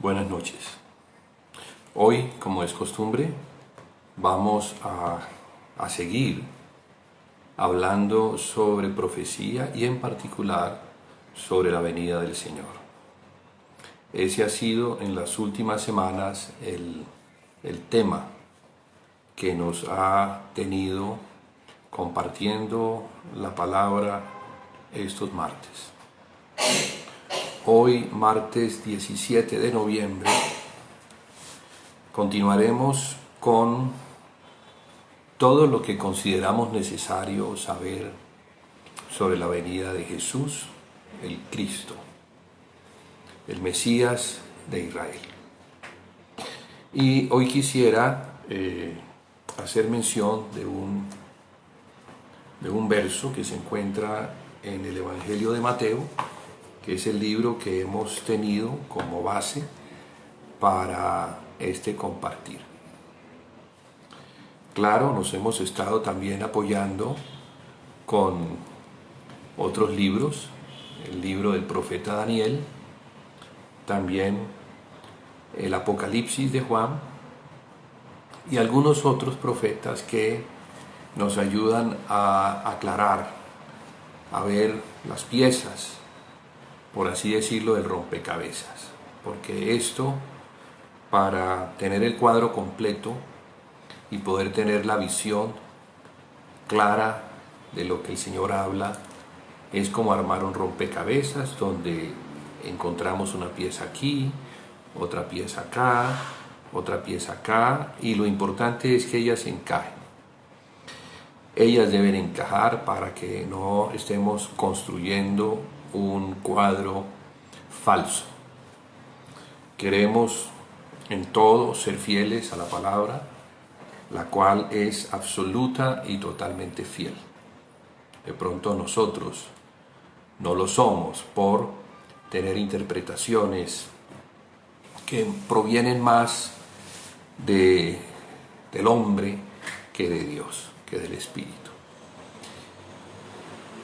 Buenas noches. Hoy, como es costumbre, vamos a seguir hablando sobre profecía y en particular sobre la venida del Señor. Ese ha sido en las últimas semanas el tema que nos ha tenido compartiendo la palabra estos martes. Hoy, martes 17 de noviembre, continuaremos con todo lo que consideramos necesario saber sobre la venida de Jesús, el Cristo, el Mesías de Israel. Y hoy quisiera hacer mención de un verso que se encuentra en el Evangelio de Mateo, que es el libro que hemos tenido como base para este compartir. Claro, nos hemos estado también apoyando con otros libros, el libro del profeta Daniel, también el Apocalipsis de Juan y algunos otros profetas que nos ayudan a aclarar, a ver las piezas, por así decirlo, del rompecabezas, porque esto, para tener el cuadro completo y poder tener la visión clara de lo que el Señor habla, es como armar un rompecabezas donde encontramos una pieza aquí, otra pieza acá, otra pieza acá, y lo importante es que ellas encajen. Ellas deben encajar para que no estemos construyendo un cuadro falso. Queremos en todo ser fieles a la palabra, la cual es absoluta y totalmente fiel. De pronto nosotros no lo somos por tener interpretaciones que provienen más del hombre que de Dios, que del Espíritu.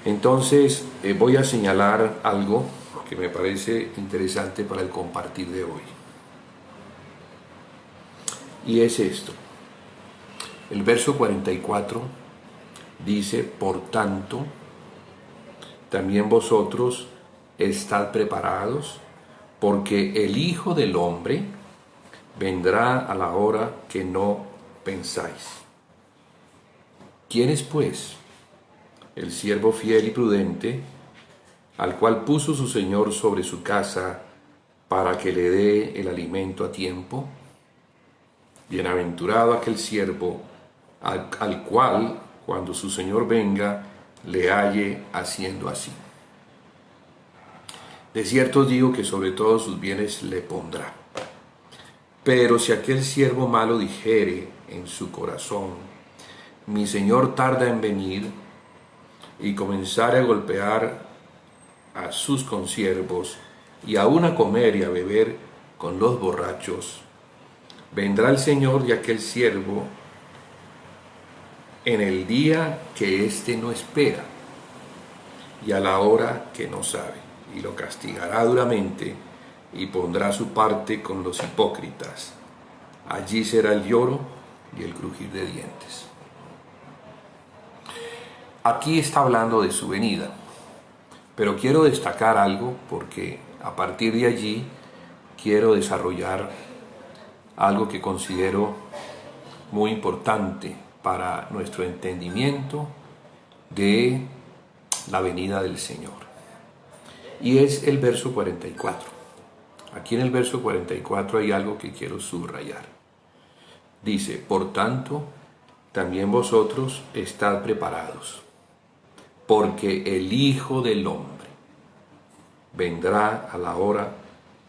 Entonces voy a señalar algo que me parece interesante para el compartir de hoy. Y es esto. El verso 44 dice: por tanto, también vosotros estad preparados, porque el Hijo del Hombre vendrá a la hora que no pensáis. ¿Quién es, pues, el siervo fiel y prudente, al cual puso su Señor sobre su casa para que le dé el alimento a tiempo? Bienaventurado aquel siervo al cual, cuando su Señor venga, le halle haciendo así. De cierto os digo que sobre todos sus bienes le pondrá. Pero si aquel siervo malo dijere en su corazón: mi Señor tarda en venir, y comenzare a golpear a sus consiervos y aun a comer y a beber con los borrachos, vendrá el Señor de aquel siervo en el día que éste no espera y a la hora que no sabe, y lo castigará duramente y pondrá su parte con los hipócritas. Allí será el lloro y el crujir de dientes. Aquí está hablando de su venida, pero quiero destacar algo porque a partir de allí quiero desarrollar algo que considero muy importante para nuestro entendimiento de la venida del Señor. Y es el verso 44. Aquí en el verso 44 hay algo que quiero subrayar. Dice: por tanto, también vosotros estad preparados, porque el Hijo del Hombre vendrá a la hora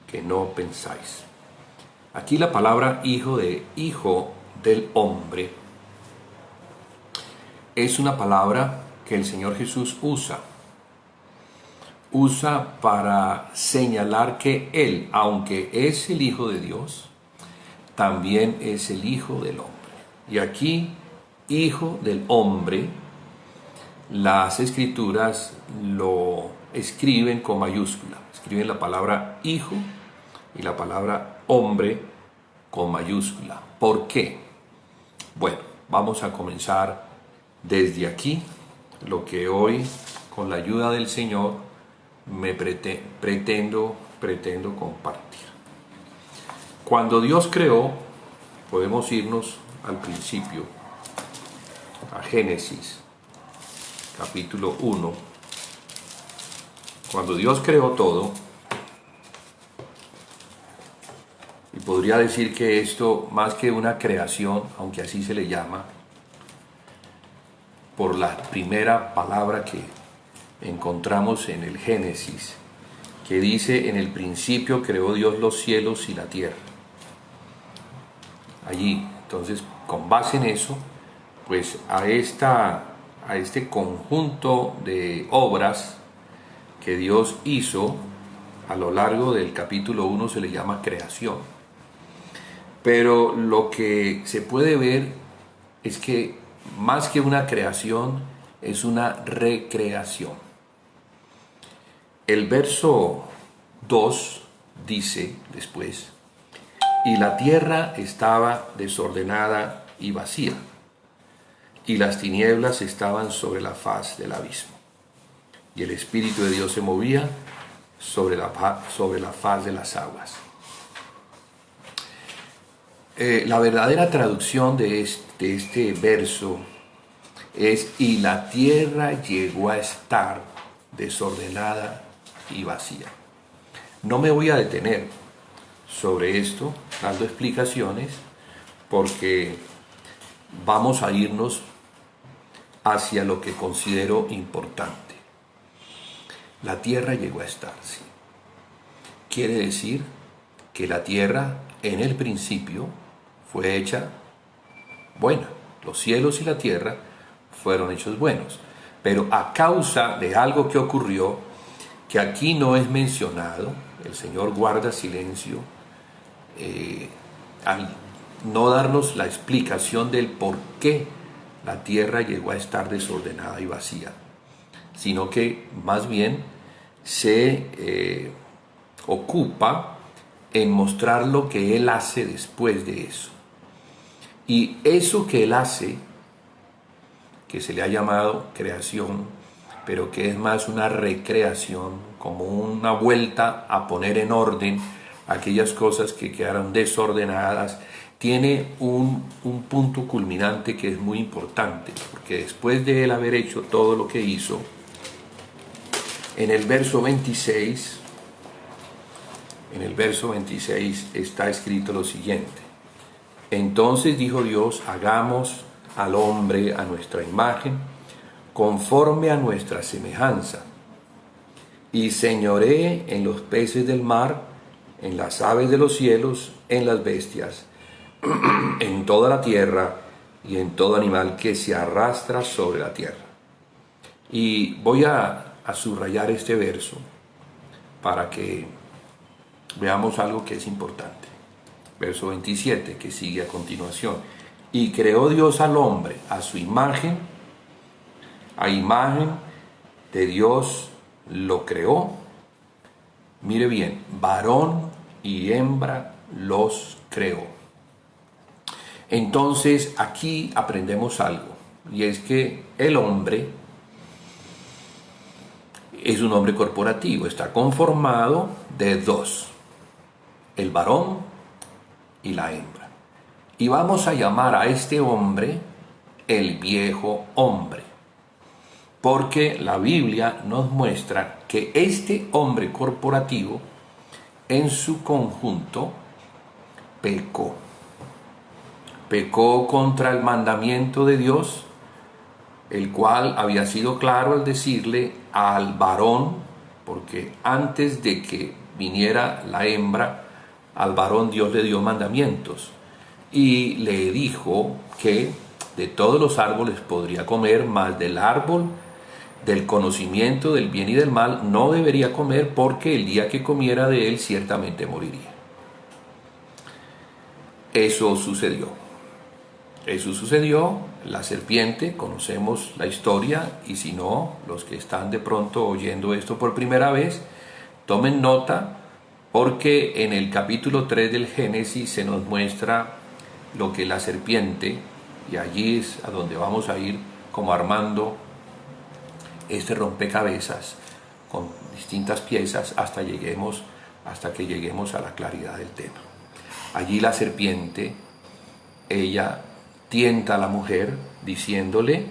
que no pensáis. Aquí la palabra hijo del hombre es una palabra que el Señor Jesús usa para señalar que Él, aunque es el Hijo de Dios, también es el Hijo del Hombre. Y aquí, Hijo del Hombre, las Escrituras lo escriben con mayúscula, escriben la palabra hijo y la palabra hombre con mayúscula. ¿Por qué? Bueno, vamos a comenzar desde aquí lo que hoy, con la ayuda del Señor, me pretendo compartir. Cuando Dios creó, podemos irnos al principio, a Génesis, capítulo 1. Cuando Dios creó todo, y podría decir que esto, más que una creación, aunque así se le llama, por la primera palabra que encontramos en el Génesis, que dice: en el principio creó Dios los cielos y la tierra. Allí, entonces, con base en eso, pues a este conjunto de obras que Dios hizo a lo largo del capítulo 1 se le llama creación. Pero lo que se puede ver es que más que una creación es una recreación. El verso 2 dice después: y la tierra estaba desordenada y vacía, y las tinieblas estaban sobre la faz del abismo, y el Espíritu de Dios se movía sobre la faz de las aguas. La verdadera traducción de este verso es: y la tierra llegó a estar desordenada y vacía. No me voy a detener sobre esto, dando explicaciones, porque vamos a irnos hacia lo que considero importante. La tierra llegó a estar, sí. Quiere decir que la tierra en el principio fue hecha buena. Los cielos y la tierra fueron hechos buenos. Pero a causa de algo que ocurrió, que aquí no es mencionado, el Señor guarda silencio, al no darnos la explicación del por qué la tierra llegó a estar desordenada y vacía, sino que más bien se ocupa en mostrar lo que Él hace después de eso. Y eso que Él hace, que se le ha llamado creación, pero que es más una recreación, como una vuelta a poner en orden aquellas cosas que quedaron desordenadas, tiene un punto culminante que es muy importante, porque después de Él haber hecho todo lo que hizo, en el verso 26 está escrito lo siguiente: entonces dijo Dios: hagamos al hombre a nuestra imagen, conforme a nuestra semejanza, y señoree en los peces del mar, en las aves de los cielos, en las bestias, en toda la tierra y en todo animal que se arrastra sobre la tierra. Y voy a subrayar este verso para que veamos algo que es importante. Verso 27, que sigue a continuación: y creó Dios al hombre a su imagen, a imagen de Dios lo creó. Mire bien, varón y hembra los creó. Entonces aquí aprendemos algo, y es que el hombre es un hombre corporativo, está conformado de dos: el varón y la hembra. Y vamos a llamar a este hombre el viejo hombre, porque la Biblia nos muestra que este hombre corporativo en su conjunto pecó contra el mandamiento de Dios, el cual había sido claro al decirle al varón, porque antes de que viniera la hembra, al varón Dios le dio mandamientos y le dijo que de todos los árboles podría comer, mas del árbol del conocimiento del bien y del mal no debería comer, porque el día que comiera de él ciertamente moriría. Eso sucedió. La serpiente, conocemos la historia, y si no, los que están de pronto oyendo esto por primera vez, tomen nota Porque en el capítulo 3 del Génesis se nos muestra lo que la serpiente, y allí es a donde vamos a ir como armando este rompecabezas con distintas piezas hasta que lleguemos a la claridad del tema. Allí la serpiente, ella tienta a la mujer diciéndole,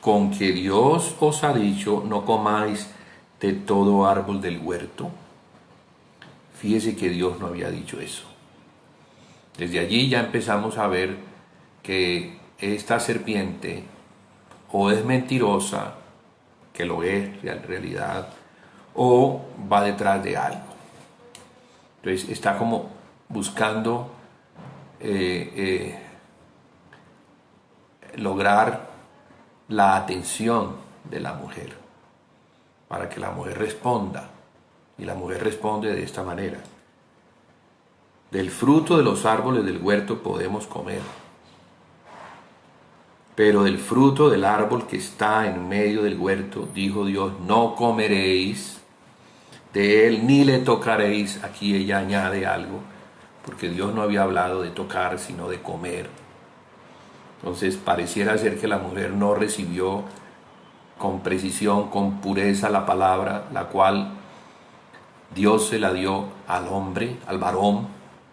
con que Dios os ha dicho, no comáis de todo árbol del huerto. Fíjese que Dios no había dicho eso. Desde allí ya empezamos a ver que esta serpiente o es mentirosa, que lo es en realidad, o va detrás de algo. Entonces está como buscando lograr la atención de la mujer, para que la mujer responda. Y la mujer responde de esta manera: del fruto de los árboles del huerto podemos comer, pero del fruto del árbol que está en medio del huerto, dijo Dios, no comeréis de él ni le tocaréis. Aquí ella añade algo, porque Dios no había hablado de tocar, sino de comer. Entonces pareciera ser que la mujer no recibió con precisión, con pureza la palabra, la cual Dios se la dio al hombre, al varón.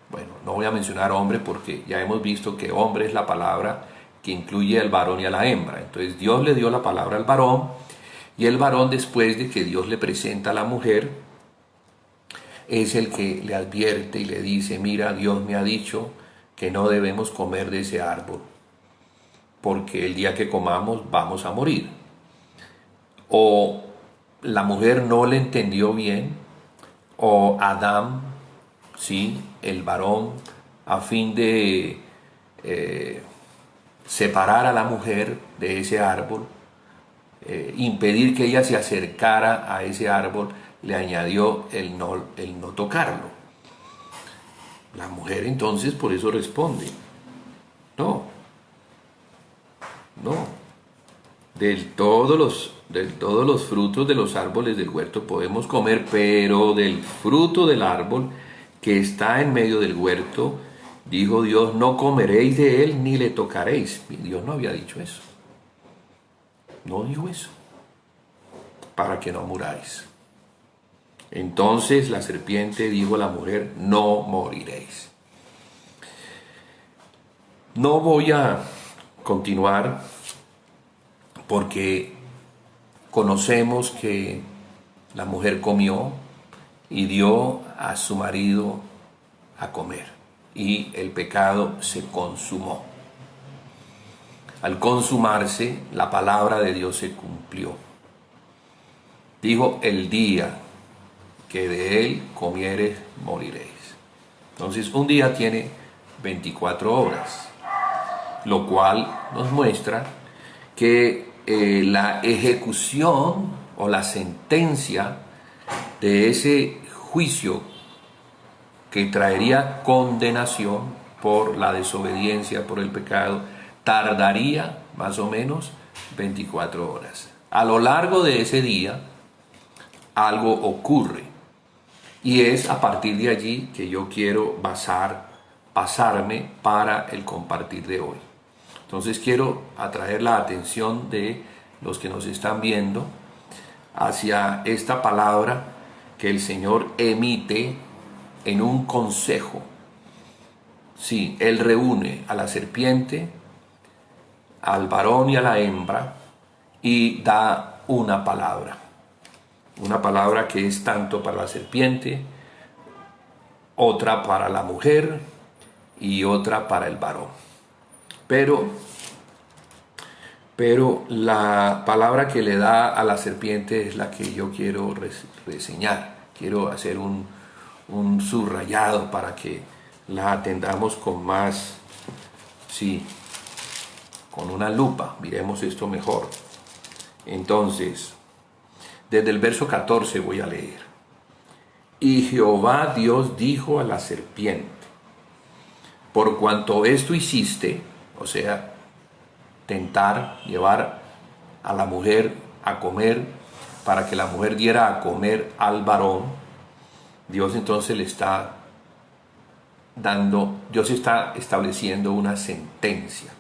Bueno, no voy a mencionar hombre porque ya hemos visto que hombre es la palabra que incluye al varón y a la hembra. Entonces Dios le dio la palabra al varón, y el varón, después de que Dios le presenta a la mujer, es el que le advierte y le dice: mira, Dios me ha dicho que no debemos comer de ese árbol, porque el día que comamos vamos a morir. O la mujer no le entendió bien, o Adán, sí, el varón, a fin de separar a la mujer de ese árbol, impedir que ella se acercara a ese árbol, le añadió el no tocarlo. La mujer entonces por eso responde: no, del todos los frutos de los árboles del huerto podemos comer, pero del fruto del árbol que está en medio del huerto, dijo Dios, no comeréis de él ni le tocaréis. Y Dios no había dicho eso. No dijo eso. Para que no muráis. Entonces la serpiente dijo a la mujer: no moriréis. No voy a continuar porque conocemos que la mujer comió y dio a su marido a comer, y el pecado se consumó. Al consumarse, la palabra de Dios se cumplió. Dijo: el día que de él comieres, moriréis. Entonces, un día tiene 24 horas, lo cual nos muestra que la ejecución o la sentencia de ese juicio que traería condenación por la desobediencia, por el pecado, tardaría más o menos 24 horas. A lo largo de ese día, algo ocurre, y es a partir de allí que yo quiero basarme para el compartir de hoy. Entonces quiero atraer la atención de los que nos están viendo hacia esta palabra que el Señor emite en un consejo. Sí, Él reúne a la serpiente, al varón y a la hembra, y da una palabra que es tanto para la serpiente, otra para la mujer y otra para el varón. Pero la palabra que le da a la serpiente es la que yo quiero reseñar. Quiero hacer un subrayado para que la atendamos con más, sí, con una lupa. Miremos esto mejor. Entonces, desde el verso 14 voy a leer. Y Jehová Dios dijo a la serpiente: por cuanto esto hiciste, o sea, tentar, llevar a la mujer a comer, para que la mujer diera a comer al varón, Dios entonces le está Dios está estableciendo una sentencia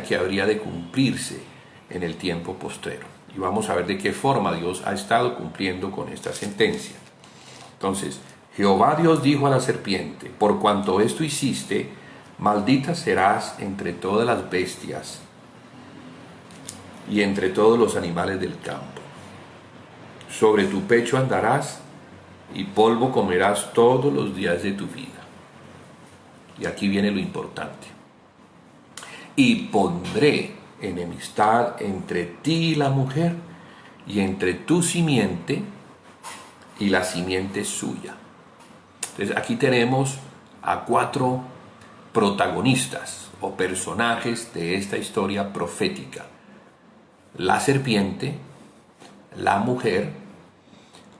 que habría de cumplirse en el tiempo postrero. Y vamos a ver de qué forma Dios ha estado cumpliendo con esta sentencia. Entonces, Jehová Dios dijo a la serpiente: por cuanto esto hiciste, maldita serás entre todas las bestias y entre todos los animales del campo. Sobre tu pecho andarás y polvo comerás todos los días de tu vida. Y aquí viene lo importante. Y pondré enemistad entre ti y la mujer, y entre tu simiente y la simiente suya. Entonces aquí tenemos a 4 protagonistas o personajes de esta historia profética: la serpiente, la mujer,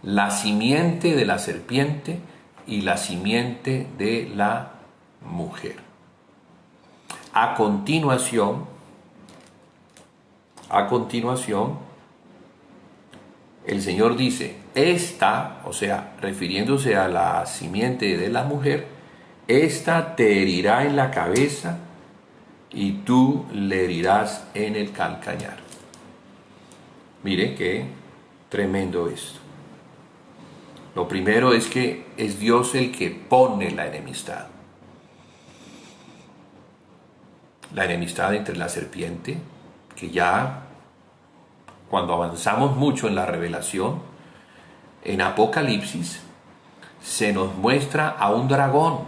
la simiente de la serpiente y la simiente de la mujer. A continuación, el Señor dice: esta, o sea, refiriéndose a la simiente de la mujer, esta te herirá en la cabeza y tú le herirás en el calcañar. Mire qué tremendo esto. Lo primero es que es Dios el que pone la enemistad. La enemistad entre la serpiente, que ya cuando avanzamos mucho en la revelación, en Apocalipsis, se nos muestra a un dragón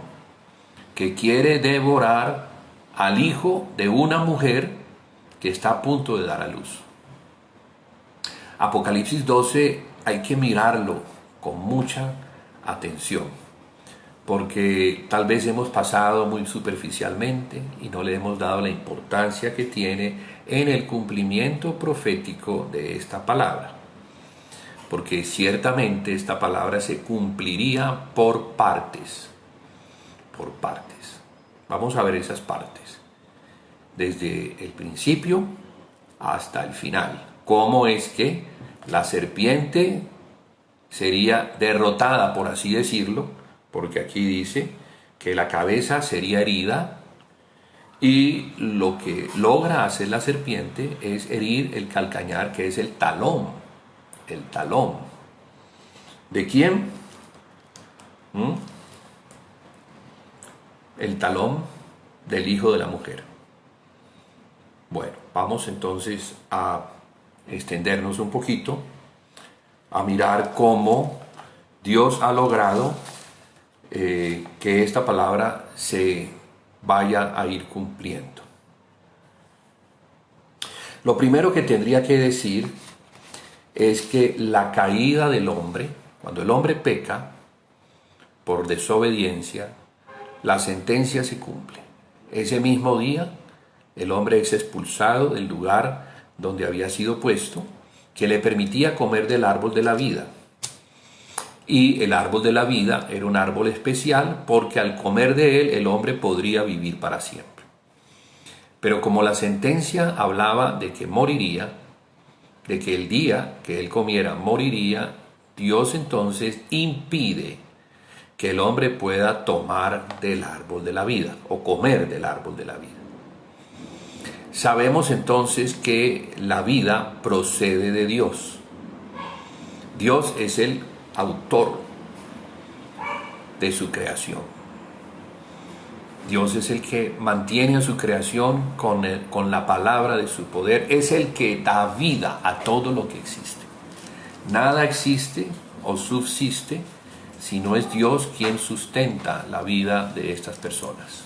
que quiere devorar al hijo de una mujer que está a punto de dar a luz. Apocalipsis 12 hay que mirarlo con mucha atención, porque tal vez hemos pasado muy superficialmente y no le hemos dado la importancia que tiene en el cumplimiento profético de esta palabra, porque ciertamente esta palabra se cumpliría por partes. Vamos a ver esas partes, desde el principio hasta el final. Cómo es que la serpiente sería derrotada, por así decirlo, porque aquí dice que la cabeza sería herida, y lo que logra hacer la serpiente es herir el calcañar, que es el talón. El talón. ¿De quién? El talón del hijo de la mujer. Bueno, vamos entonces a extendernos un poquito, a mirar cómo Dios ha logrado que esta palabra se vaya a ir cumpliendo. Lo primero que tendría que decir es que la caída del hombre, cuando el hombre peca por desobediencia, la sentencia se cumple. Ese mismo día el hombre es expulsado del lugar donde había sido puesto, que le permitía comer del árbol de la vida. Y el árbol de la vida era un árbol especial porque al comer de él el hombre podría vivir para siempre. Pero como la sentencia hablaba de que moriría, de que el día que él comiera moriría, Dios entonces impide que el hombre pueda tomar del árbol de la vida o comer del árbol de la vida. Sabemos entonces que la vida procede de Dios. Dios es el autor de su creación. Dios es el que mantiene a su creación con la palabra de su poder. Es el que da vida a todo lo que existe. Nada existe o subsiste si no es Dios quien sustenta la vida de estas personas.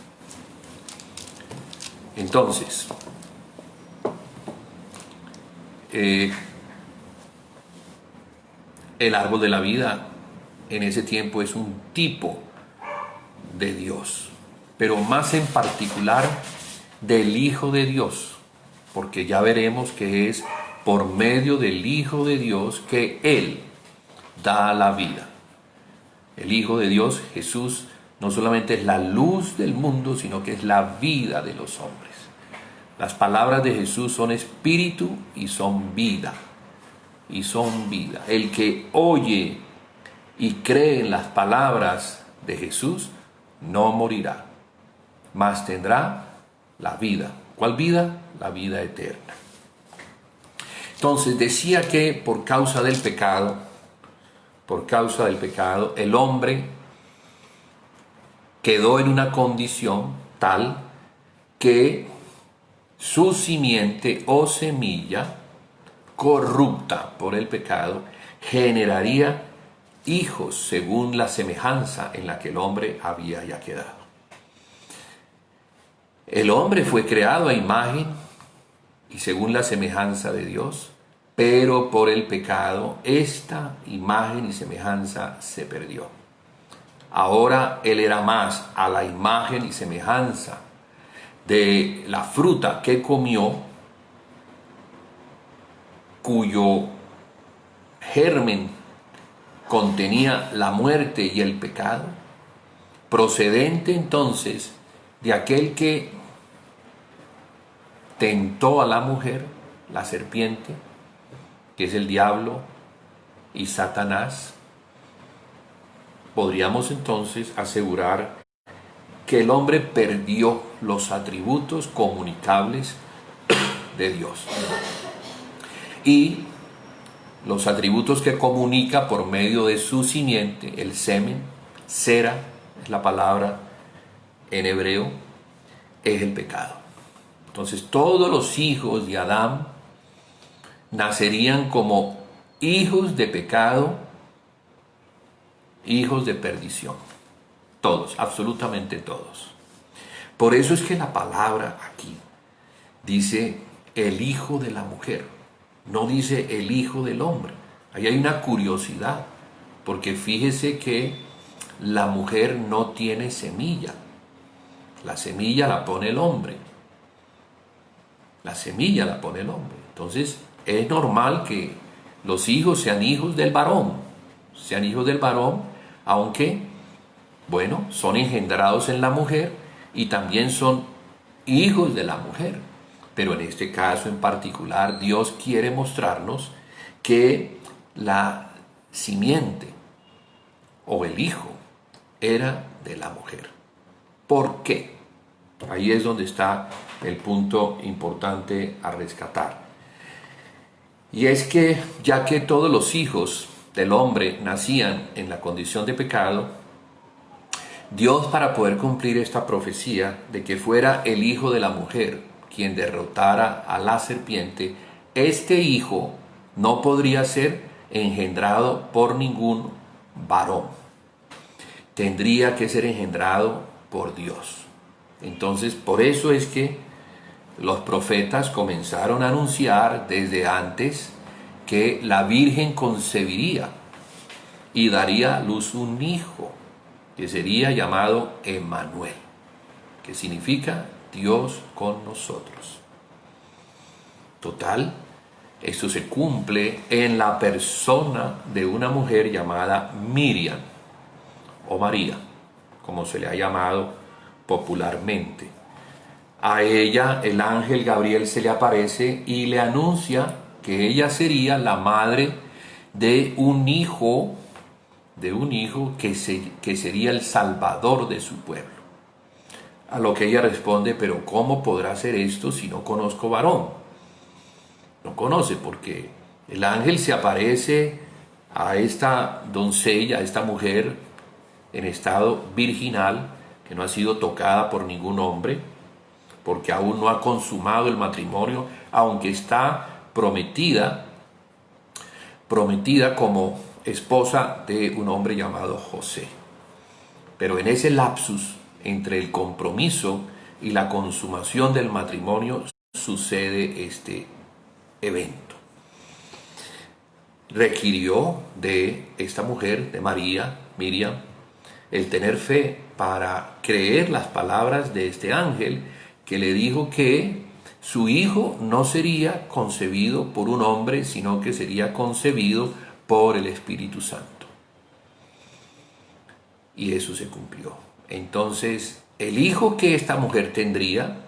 Entonces, el árbol de la vida en ese tiempo es un tipo de Dios, pero más en particular del Hijo de Dios, porque ya veremos que es por medio del Hijo de Dios que Él da la vida. El Hijo de Dios, Jesús, no solamente es la luz del mundo, sino que es la vida de los hombres. Las palabras de Jesús son espíritu y son vida. Y son vida. El que oye y cree en las palabras de Jesús no morirá, mas tendrá la vida. ¿Cuál vida? La vida eterna. Entonces decía que por causa del pecado, el hombre quedó en una condición tal que su simiente o semilla corrupta por el pecado generaría hijos según la semejanza en la que el hombre había ya quedado. El hombre fue creado a imagen y según la semejanza de Dios, pero por el pecado esta imagen y semejanza se perdió. Ahora él era más a la imagen y semejanza de la fruta que comió, cuyo germen contenía la muerte y el pecado, procedente entonces de aquel que tentó a la mujer, la serpiente, que es el diablo y Satanás. Podríamos entonces asegurar que el hombre perdió los atributos comunicables de Dios. Y los atributos que comunica por medio de su simiente, el semen, sera, es la palabra en hebreo, es el pecado. Entonces todos los hijos de Adán nacerían como hijos de pecado, hijos de perdición. Todos, absolutamente todos. Por eso es que la palabra aquí dice el hijo de la mujer, no dice el hijo del hombre. Ahí hay una curiosidad, porque fíjese que la mujer no tiene semilla. La semilla la pone el hombre. La semilla la pone el hombre. Entonces es normal que los hijos sean hijos del varón. Sean hijos del varón, aunque, bueno, son engendrados en la mujer y también son hijos de la mujer. Pero en este caso en particular, Dios quiere mostrarnos que la simiente o el hijo era de la mujer. ¿Por qué? Ahí es donde está el punto importante a rescatar. Y es que ya que todos los hijos del hombre nacían en la condición de pecado, Dios, para poder cumplir esta profecía de que fuera el hijo de la mujer quien derrotara a la serpiente, este hijo no podría ser engendrado por ningún varón. Tendría que ser engendrado por Dios. Entonces, por eso es que los profetas comenzaron a anunciar desde antes que la Virgen concebiría y daría a luz un hijo, que sería llamado Emmanuel, que significa Dios con nosotros. Total, esto se cumple en la persona de una mujer llamada Miriam, o María, como se le ha llamado popularmente. A ella el ángel Gabriel se le aparece y le anuncia que ella sería la madre de un hijo que sería el salvador de su pueblo. A lo que ella responde, pero ¿cómo podrá ser esto si no conozco varón? No conoce, porque el ángel se aparece a esta doncella, a esta mujer en estado virginal, que no ha sido tocada por ningún hombre, porque aún no ha consumado el matrimonio, aunque está prometida como esposa de un hombre llamado José. Pero en ese lapsus entre el compromiso y la consumación del matrimonio sucede este evento. Requirió de esta mujer, de Miriam, el tener fe para creer las palabras de este ángel que le dijo que su hijo no sería concebido por un hombre, sino que sería concebido por el Espíritu Santo. Y eso se cumplió. Entonces, el hijo que esta mujer tendría,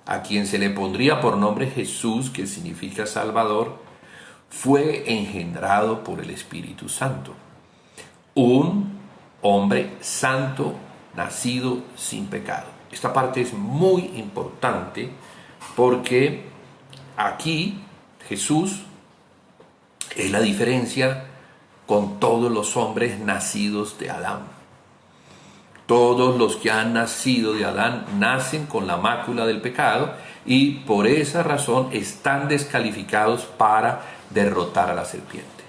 a quien se le pondría por nombre Jesús, que significa Salvador, fue engendrado por el Espíritu Santo. Un hombre santo, nacido sin pecado. Esta parte es muy importante porque aquí Jesús es la diferencia con todos los hombres nacidos de Adán. Todos los que han nacido de Adán nacen con la mácula del pecado y por esa razón están descalificados para derrotar a la serpiente.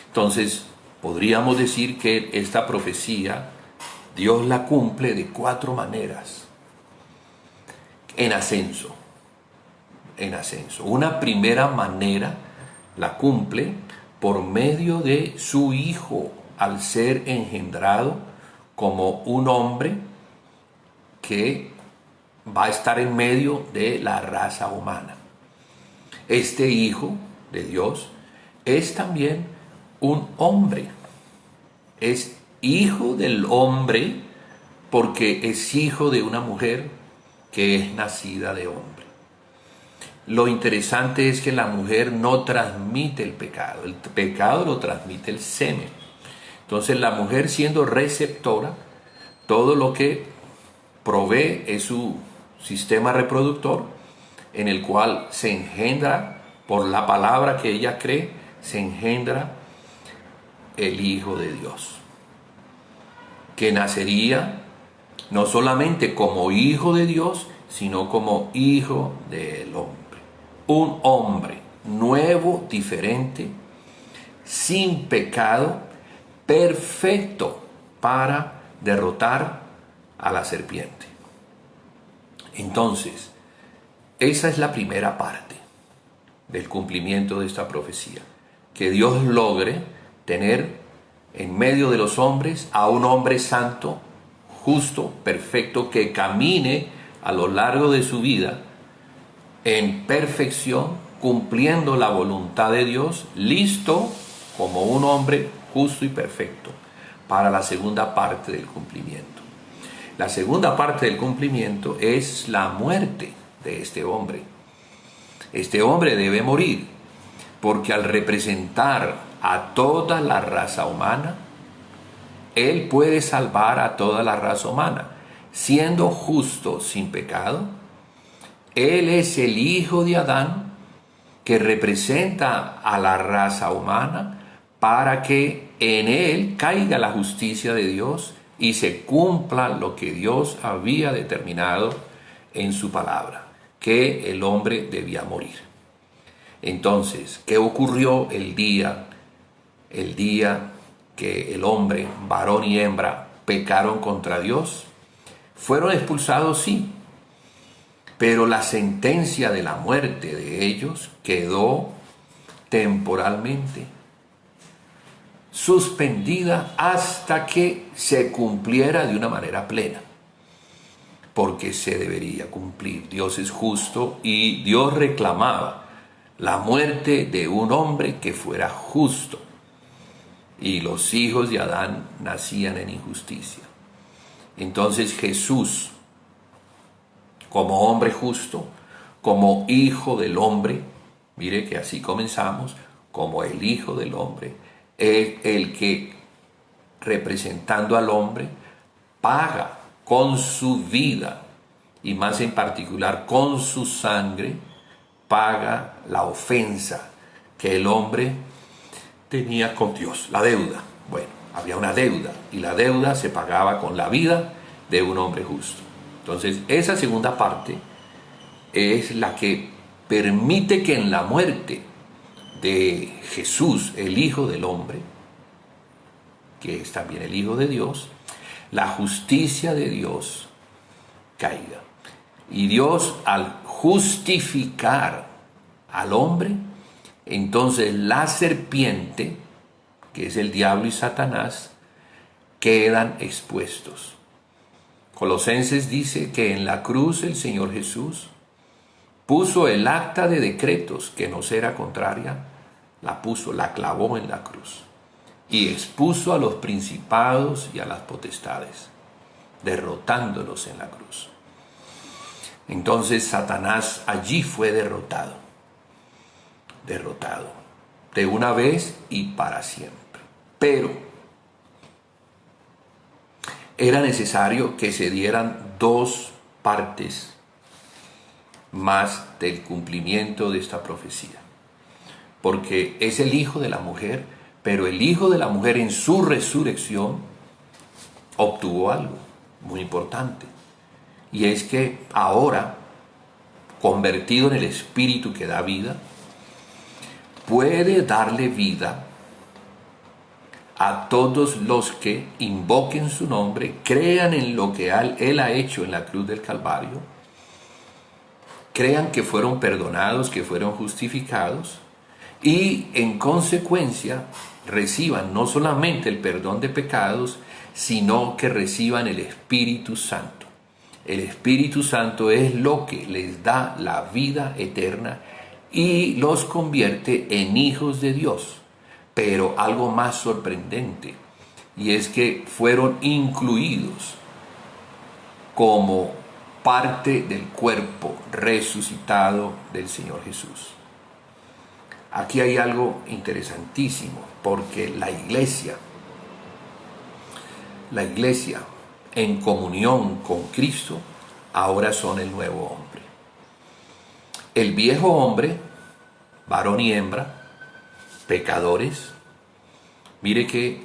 Entonces, podríamos decir que esta profecía Dios la cumple de 4 maneras. En ascenso. Una primera manera la cumple por medio de su Hijo, al ser engendrado como un hombre que va a estar en medio de la raza humana. Este Hijo de Dios es también un hombre. Es hijo del hombre porque es hijo de una mujer que es nacida de hombre. Lo interesante es que la mujer no transmite el pecado lo transmite el semen. Entonces la mujer, siendo receptora, todo lo que provee es su sistema reproductor, en el cual se engendra, por la palabra que ella cree, se engendra el Hijo de Dios, que nacería no solamente como hijo de Dios, sino como hijo del hombre. Un hombre nuevo, diferente, sin pecado, perfecto para derrotar a la serpiente. Entonces, esa es la primera parte del cumplimiento de esta profecía. Que Dios logre tener en medio de los hombres a un hombre santo, justo, perfecto, que camine a lo largo de su vida en perfección, cumpliendo la voluntad de Dios, listo como un hombre justo y perfecto para la segunda parte del cumplimiento. La segunda parte del cumplimiento es la muerte de este hombre. Este hombre debe morir porque al representar a toda la raza humana, él puede salvar a toda la raza humana. Siendo justo sin pecado, él es el hijo de Adán que representa a la raza humana para que en él caiga la justicia de Dios y se cumpla lo que Dios había determinado en su palabra, que el hombre debía morir. Entonces, ¿qué ocurrió el día que el hombre, varón y hembra, pecaron contra Dios? Fueron expulsados, sí, pero la sentencia de la muerte de ellos quedó temporalmente suspendida hasta que se cumpliera de una manera plena, porque se debería cumplir. Dios es justo y Dios reclamaba la muerte de un hombre que fuera justo, y los hijos de Adán nacían en injusticia. Entonces Jesús, como hombre justo, como hijo del hombre, mire que así comenzamos, como el hijo del hombre, es el que, representando al hombre, paga con su vida, y más en particular con su sangre, paga la ofensa que el hombre tenía con Dios, la deuda. Bueno, había una deuda, y la deuda se pagaba con la vida de un hombre justo. Entonces, esa segunda parte es la que permite que en la muerte de Jesús, el Hijo del Hombre, que es también el Hijo de Dios, la justicia de Dios caiga. Y Dios, al justificar al hombre, entonces la serpiente, que es el diablo y Satanás, quedan expuestos. Colosenses dice que en la cruz el Señor Jesús puso el acta de decretos que nos era contraria, la clavó en la cruz y expuso a los principados y a las potestades. derrotándolos en la cruz. Entonces Satanás allí fue derrotado, de una vez y para siempre. Pero era necesario que se dieran dos partes más del cumplimiento de esta profecía, porque es el Hijo de la mujer, pero el Hijo de la mujer en su resurrección obtuvo algo muy importante, y es que ahora, convertido en el Espíritu que da vida, puede darle vida a todos los que invoquen su nombre, crean en lo que Él ha hecho en la cruz del Calvario, crean que fueron perdonados, que fueron justificados, y en consecuencia reciban no solamente el perdón de pecados, sino que reciban el Espíritu Santo. El Espíritu Santo es lo que les da la vida eterna y los convierte en hijos de Dios. Pero algo más sorprendente, y es que fueron incluidos como parte del cuerpo resucitado del Señor Jesús. Aquí hay algo interesantísimo, porque la iglesia en comunión con Cristo ahora son el nuevo hombre. El viejo hombre, varón y hembra, pecadores, mire que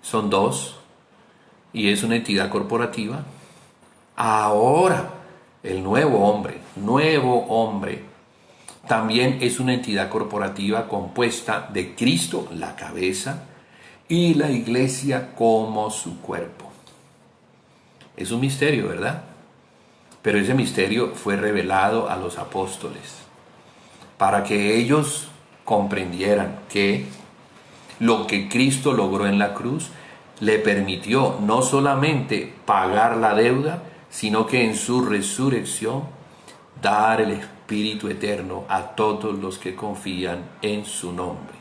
son dos y es una entidad corporativa. Ahora el nuevo hombre, también es una entidad corporativa compuesta de Cristo, la cabeza, y la iglesia como su cuerpo. Es un misterio, ¿verdad? Pero ese misterio fue revelado a los apóstoles para que ellos comprendieran que lo que Cristo logró en la cruz le permitió no solamente pagar la deuda, sino que en su resurrección dar el Espíritu eterno a todos los que confían en su nombre.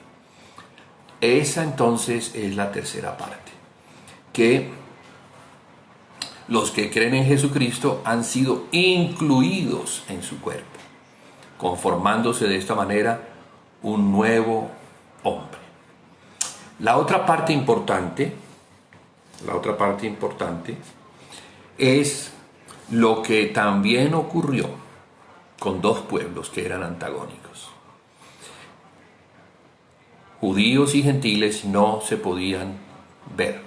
Esa entonces es la tercera parte, que los que creen en Jesucristo han sido incluidos en su cuerpo, conformándose de esta manera un nuevo hombre. La otra parte importante es lo que también ocurrió con dos pueblos que eran antagónicos. Judíos y gentiles no se podían ver.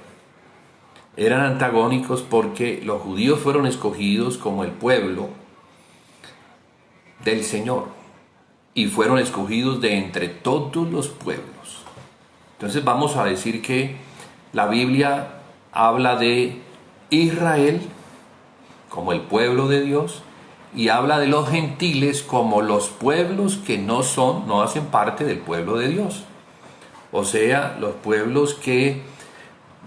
Eran antagónicos porque los judíos fueron escogidos como el pueblo del Señor y fueron escogidos de entre todos los pueblos. Entonces vamos a decir que la Biblia habla de Israel como el pueblo de Dios y habla de los gentiles como los pueblos que no hacen parte del pueblo de Dios. O sea, los pueblos que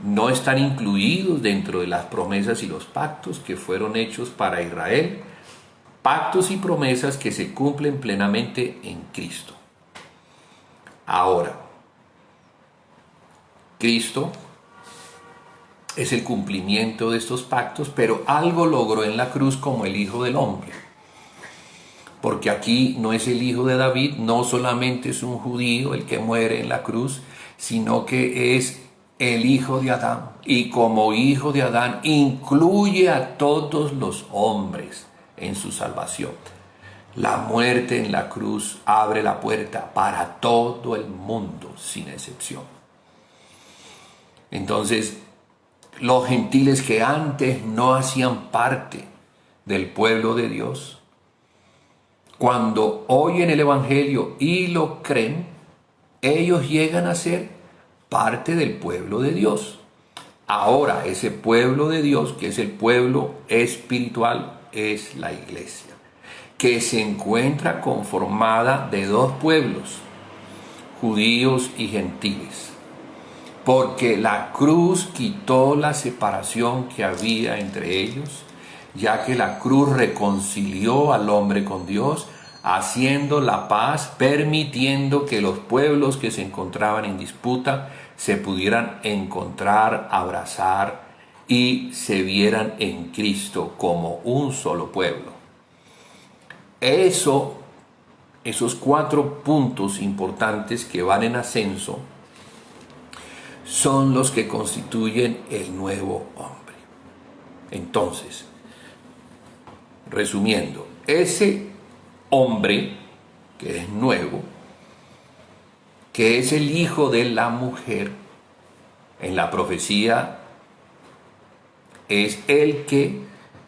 no están incluidos dentro de las promesas y los pactos que fueron hechos para Israel, pactos y promesas que se cumplen plenamente en Cristo. Ahora, Cristo es el cumplimiento de estos pactos, pero algo logró en la cruz como el Hijo del Hombre. Porque aquí no es el hijo de David, no solamente es un judío el que muere en la cruz, sino que es el hijo de Adán. Y como hijo de Adán incluye a todos los hombres en su salvación. La muerte en la cruz abre la puerta para todo el mundo, sin excepción. Entonces, los gentiles que antes no hacían parte del pueblo de Dios, cuando oyen el Evangelio y lo creen, ellos llegan a ser parte del pueblo de Dios. Ahora, ese pueblo de Dios, que es el pueblo espiritual, es la iglesia, que se encuentra conformada de dos pueblos, judíos y gentiles. Porque la cruz quitó la separación que había entre ellos, ya que la cruz reconcilió al hombre con Dios, haciendo la paz, permitiendo que los pueblos que se encontraban en disputa se pudieran encontrar, abrazar y se vieran en Cristo como un solo pueblo. Esos 4 puntos importantes que van en ascenso son los que constituyen el nuevo hombre. Entonces, resumiendo, ese hombre que es nuevo, que es el hijo de la mujer, en la profecía es el que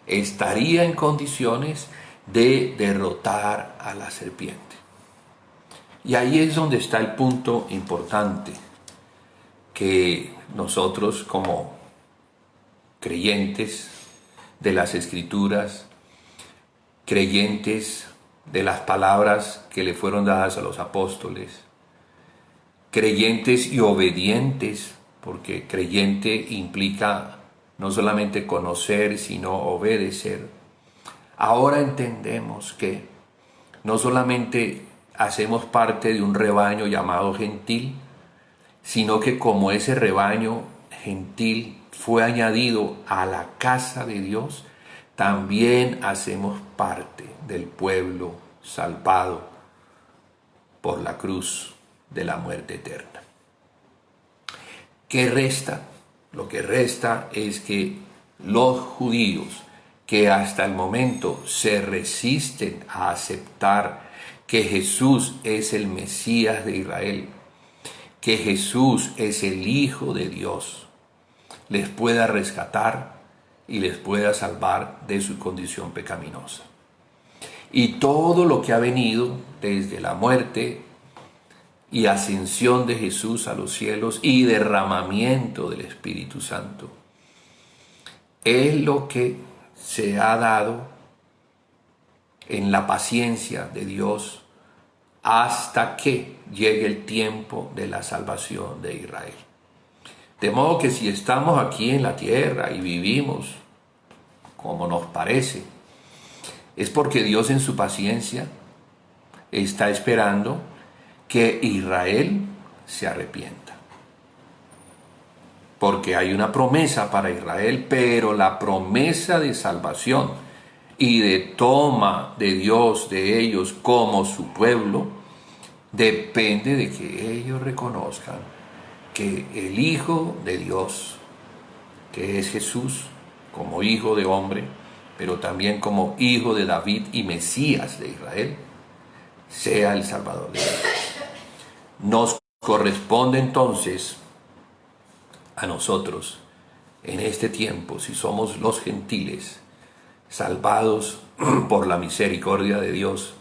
estaría en condiciones de derrotar a la serpiente. Y ahí es donde está el punto importante, que nosotros como creyentes de las Escrituras, creyentes de las palabras que le fueron dadas a los apóstoles, creyentes y obedientes, porque creyente implica no solamente conocer, sino obedecer. Ahora entendemos que no solamente hacemos parte de un rebaño llamado gentil, sino que como ese rebaño gentil fue añadido a la casa de Dios, también hacemos parte del pueblo salvado por la cruz de la muerte eterna. ¿Qué resta? Lo que resta es que los judíos que hasta el momento se resisten a aceptar que Jesús es el Mesías de Israel, que Jesús es el Hijo de Dios, les pueda rescatar y les pueda salvar de su condición pecaminosa. Y todo lo que ha venido desde la muerte y ascensión de Jesús a los cielos y derramamiento del Espíritu Santo es lo que se ha dado en la paciencia de Dios hasta que llegue el tiempo de la salvación de Israel. De modo que si estamos aquí en la tierra y vivimos como nos parece, es porque Dios en su paciencia está esperando que Israel se arrepienta. Porque hay una promesa para Israel, pero la promesa de salvación y de toma de Dios de ellos como su pueblo depende de que ellos reconozcan que el Hijo de Dios, que es Jesús, como Hijo de hombre, pero también como Hijo de David y Mesías de Israel, sea el Salvador de ellos. Nos corresponde entonces a nosotros en este tiempo, si somos los gentiles, salvados por la misericordia de Dios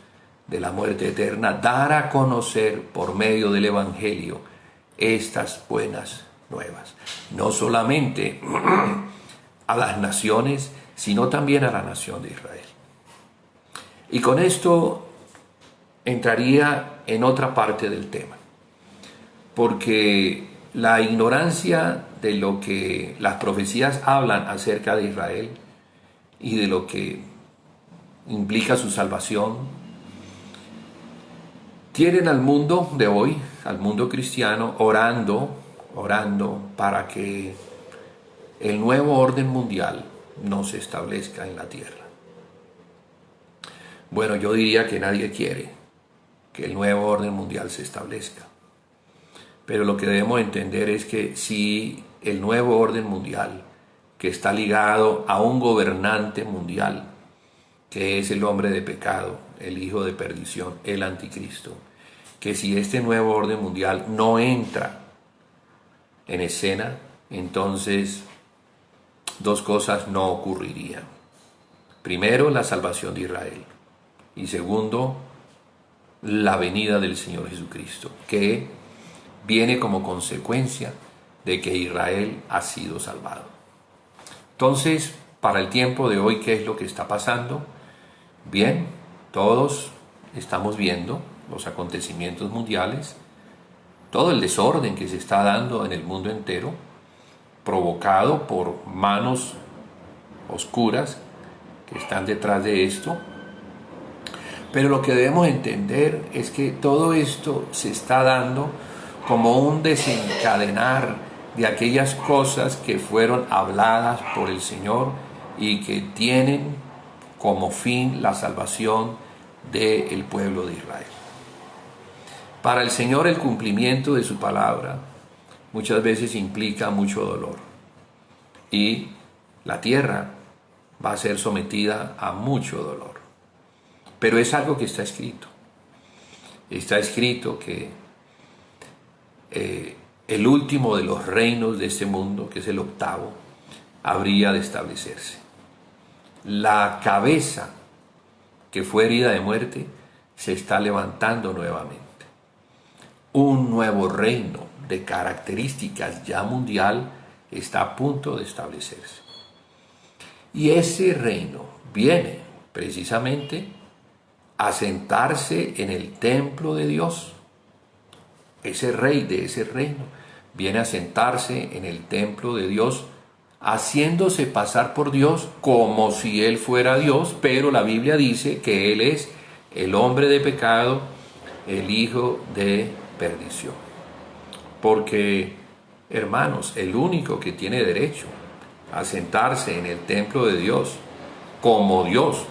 de la muerte eterna, dar a conocer por medio del Evangelio estas buenas nuevas, no solamente a las naciones, sino también a la nación de Israel. Y con esto entraría en otra parte del tema, porque la ignorancia de lo que las profecías hablan acerca de Israel y de lo que implica su salvación, tienen al mundo de hoy, al mundo cristiano, orando para que el nuevo orden mundial no se establezca en la tierra. Bueno, yo diría que nadie quiere que el nuevo orden mundial se establezca. Pero lo que debemos entender es que si el nuevo orden mundial, que está ligado a un gobernante mundial, que es el hombre de pecado, el hijo de perdición, el anticristo, que si este nuevo orden mundial no entra en escena, entonces dos cosas no ocurrirían. Primero, la salvación de Israel. Y segundo, la venida del Señor Jesucristo, que viene como consecuencia de que Israel ha sido salvado. Entonces, para el tiempo de hoy, ¿qué es lo que está pasando? Bien, todos estamos viendo los acontecimientos mundiales, todo el desorden que se está dando en el mundo entero, provocado por manos oscuras que están detrás de esto. Pero lo que debemos entender es que todo esto se está dando como un desencadenar de aquellas cosas que fueron habladas por el Señor y que tienen como fin la salvación del pueblo de Israel. Para el Señor el cumplimiento de su palabra muchas veces implica mucho dolor y la tierra va a ser sometida a mucho dolor. Pero es algo que está escrito. Está escrito que el último de los reinos de este mundo, que es el octavo, habría de establecerse. La cabeza que fue herida de muerte se está levantando nuevamente. Un nuevo reino de características ya mundial está a punto de establecerse. Y ese reino viene precisamente a sentarse en el templo de Dios. Ese rey de ese reino viene a sentarse en el templo de Dios, haciéndose pasar por Dios como si Él fuera Dios, pero la Biblia dice que Él es el hombre de pecado, el hijo de perdición. Porque, hermanos, el único que tiene derecho a sentarse en el templo de Dios como Dios,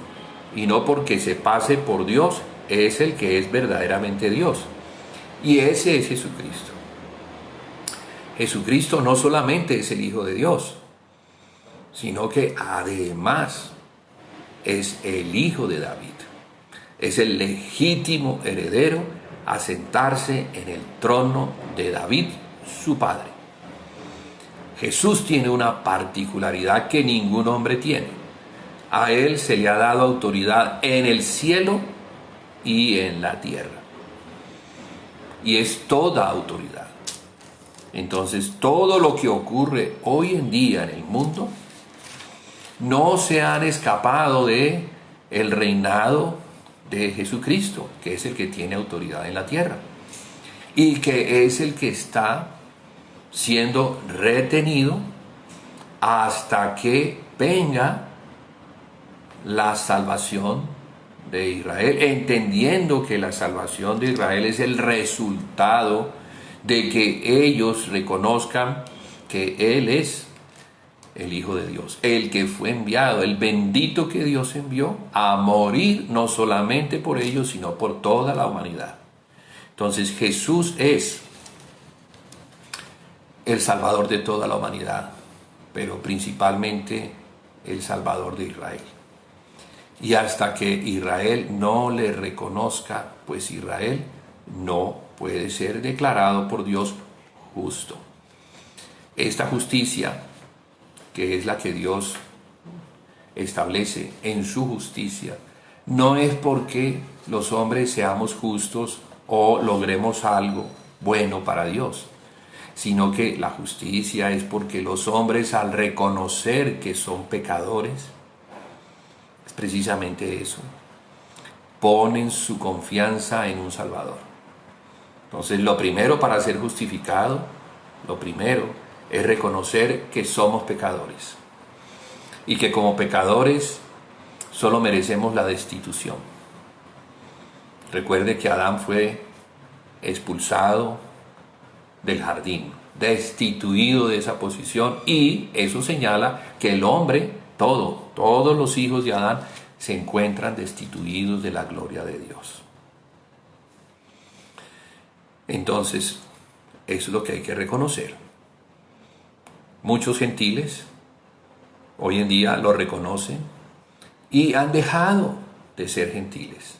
y no porque se pase por Dios, es el que es verdaderamente Dios. Y ese es Jesucristo. Jesucristo no solamente es el Hijo de Dios, sino que además es el Hijo de David. Es el legítimo heredero a sentarse en el trono de David, su padre. Jesús tiene una particularidad que ningún hombre tiene. A Él se le ha dado autoridad en el cielo y en la tierra. Y es toda autoridad. Entonces, todo lo que ocurre hoy en día en el mundo no se han escapado de el reinado de Jesucristo, que es el que tiene autoridad en la tierra y que es el que está siendo retenido hasta que venga la salvación de Israel, entendiendo que la salvación de Israel es el resultado de que ellos reconozcan que Él es el Hijo de Dios, el que fue enviado, el bendito que Dios envió a morir no solamente por ellos, sino por toda la humanidad. Entonces Jesús es el Salvador de toda la humanidad, pero principalmente el Salvador de Israel. Y hasta que Israel no le reconozca, pues Israel no puede ser declarado por Dios justo. Esta justicia, que es la que Dios establece en su justicia, no es porque los hombres seamos justos o logremos algo bueno para Dios, sino que la justicia es porque los hombres, al reconocer que son pecadores, es precisamente eso, ponen su confianza en un Salvador. Entonces, lo primero para ser justificado, lo primero es reconocer que somos pecadores y que como pecadores solo merecemos la destitución. Recuerde que Adán fue expulsado del jardín, destituido de esa posición, y eso señala que el hombre, todos los hijos de Adán se encuentran destituidos de la gloria de Dios. Entonces, eso es lo que hay que reconocer. Muchos gentiles hoy en día lo reconocen y han dejado de ser gentiles.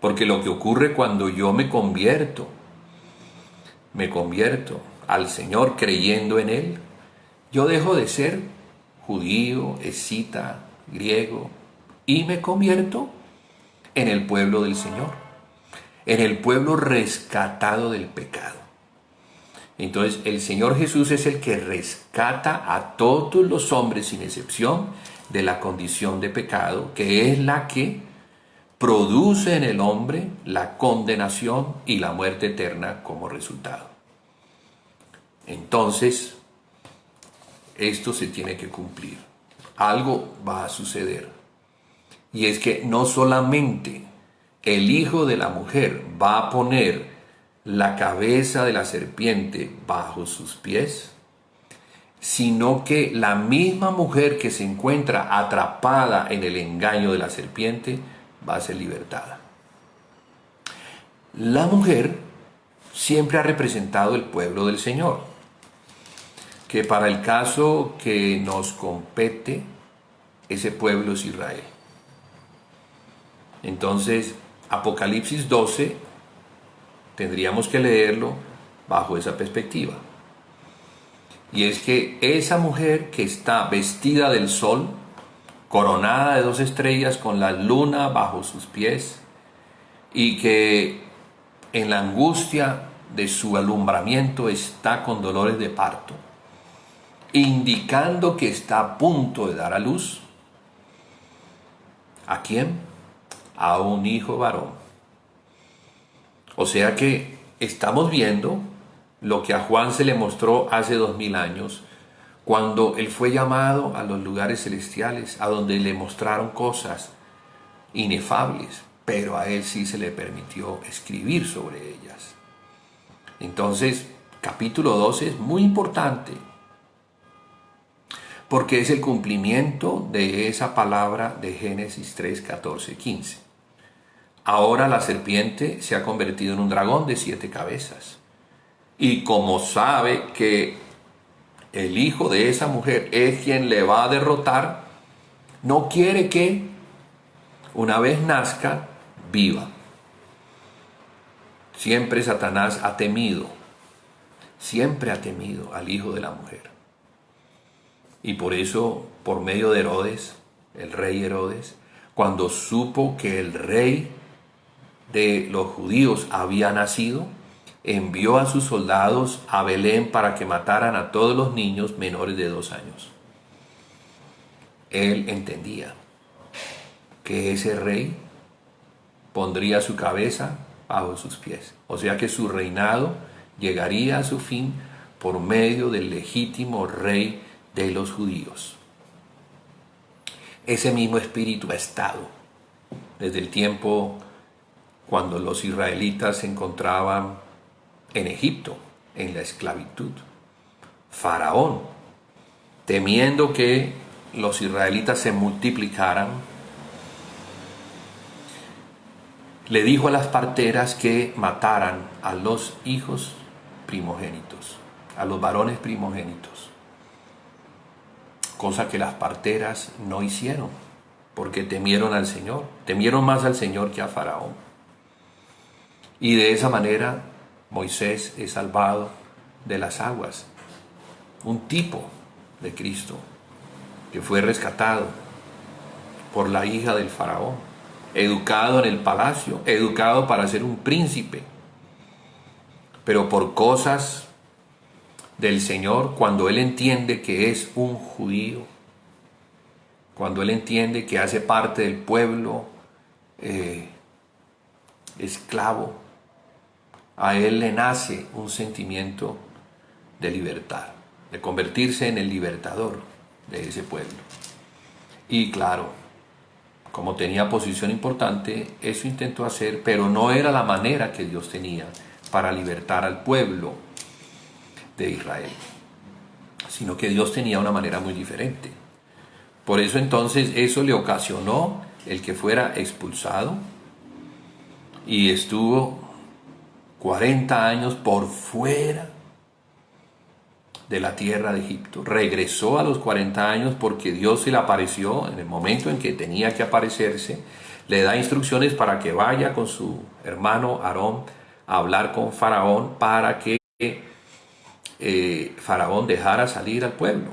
Porque lo que ocurre cuando yo me convierto al Señor creyendo en Él, yo dejo de ser judío, escita, griego, y me convierto en el pueblo del Señor, en el pueblo rescatado del pecado. Entonces, el Señor Jesús es el que rescata a todos los hombres sin excepción de la condición de pecado, que es la que produce en el hombre la condenación y la muerte eterna como resultado. Entonces, esto se tiene que cumplir. Algo va a suceder. Y es que no solamente el hijo de la mujer va a poner la cabeza de la serpiente bajo sus pies, sino que la misma mujer que se encuentra atrapada en el engaño de la serpiente va a ser libertada. La mujer siempre ha representado el pueblo del Señor, que para el caso que nos compete, ese pueblo es Israel. Entonces, Apocalipsis 12 tendríamos que leerlo bajo esa perspectiva. Y es que esa mujer que está vestida del sol, coronada de 2 estrellas con la luna bajo sus pies, y que en la angustia de su alumbramiento está con dolores de parto, indicando que está a punto de dar a luz. ¿A quién? A un hijo varón. O sea que estamos viendo lo que a Juan se le mostró hace 2000 años, cuando él fue llamado a los lugares celestiales, a donde le mostraron cosas inefables, pero a él sí se le permitió escribir sobre ellas. Entonces, capítulo 12 es muy importante, porque es el cumplimiento de esa palabra de Génesis 3, 14, 15. Ahora la serpiente se ha convertido en un dragón de 7 cabezas. Y como sabe que el hijo de esa mujer es quien le va a derrotar, no quiere que una vez nazca, viva. Siempre Satanás siempre ha temido al hijo de la mujer. Y por eso, por medio de Herodes, el rey Herodes, cuando supo que el rey de los judíos había nacido, envió a sus soldados a Belén para que mataran a todos los niños menores de 2 años. Él entendía que ese rey pondría su cabeza bajo sus pies. O sea que su reinado llegaría a su fin por medio del legítimo rey de los judíos. Ese mismo espíritu ha estado desde el tiempo cuando los israelitas se encontraban en Egipto, en la esclavitud. Faraón, temiendo que los israelitas se multiplicaran, le dijo a las parteras que mataran a los hijos primogénitos, a los varones primogénitos, cosa que las parteras no hicieron, porque temieron al Señor, temieron más al Señor que a Faraón. Y de esa manera Moisés es salvado de las aguas, un tipo de Cristo que fue rescatado por la hija del faraón, educado en el palacio, educado para ser un príncipe, pero por cosas del Señor, cuando él entiende que es un judío, cuando él entiende que hace parte del pueblo esclavo, a él le nace un sentimiento de libertad, de convertirse en el libertador de ese pueblo. Y claro, como tenía posición importante, eso intentó hacer, pero no era la manera que Dios tenía para libertar al pueblo de Israel, sino que Dios tenía una manera muy diferente. Por eso entonces eso le ocasionó el que fuera expulsado y estuvo 40 años por fuera de la tierra de Egipto. Regresó a los 40 años porque Dios se le apareció en el momento en que tenía que aparecerse. Le da instrucciones para que vaya con su hermano Aarón a hablar con Faraón para que Faraón dejara salir al pueblo,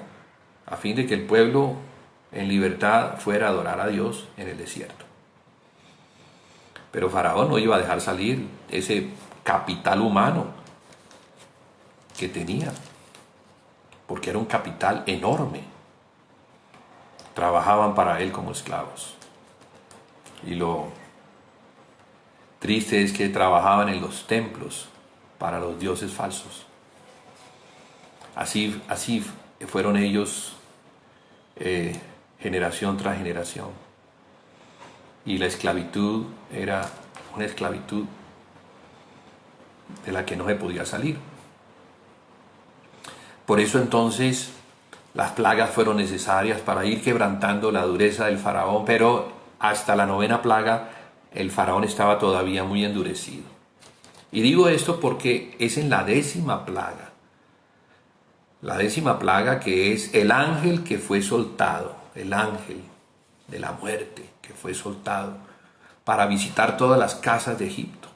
a fin de que el pueblo en libertad fuera a adorar a Dios en el desierto. Pero Faraón no iba a dejar salir ese capital humano que tenía, porque era un capital enorme. Trabajaban para él como esclavos. Y lo triste es que trabajaban en los templos para los dioses falsos. Así fueron ellos generación tras generación. Y la esclavitud era una esclavitud de la que no se podía salir. Por eso entonces las plagas fueron necesarias para ir quebrantando la dureza del faraón, pero hasta la 9ª plaga el faraón estaba todavía muy endurecido. Y digo esto porque es en la 10ª plaga. La 10ª plaga, que es el ángel que fue soltado, el ángel de la muerte que fue soltado para visitar todas las casas de Egipto,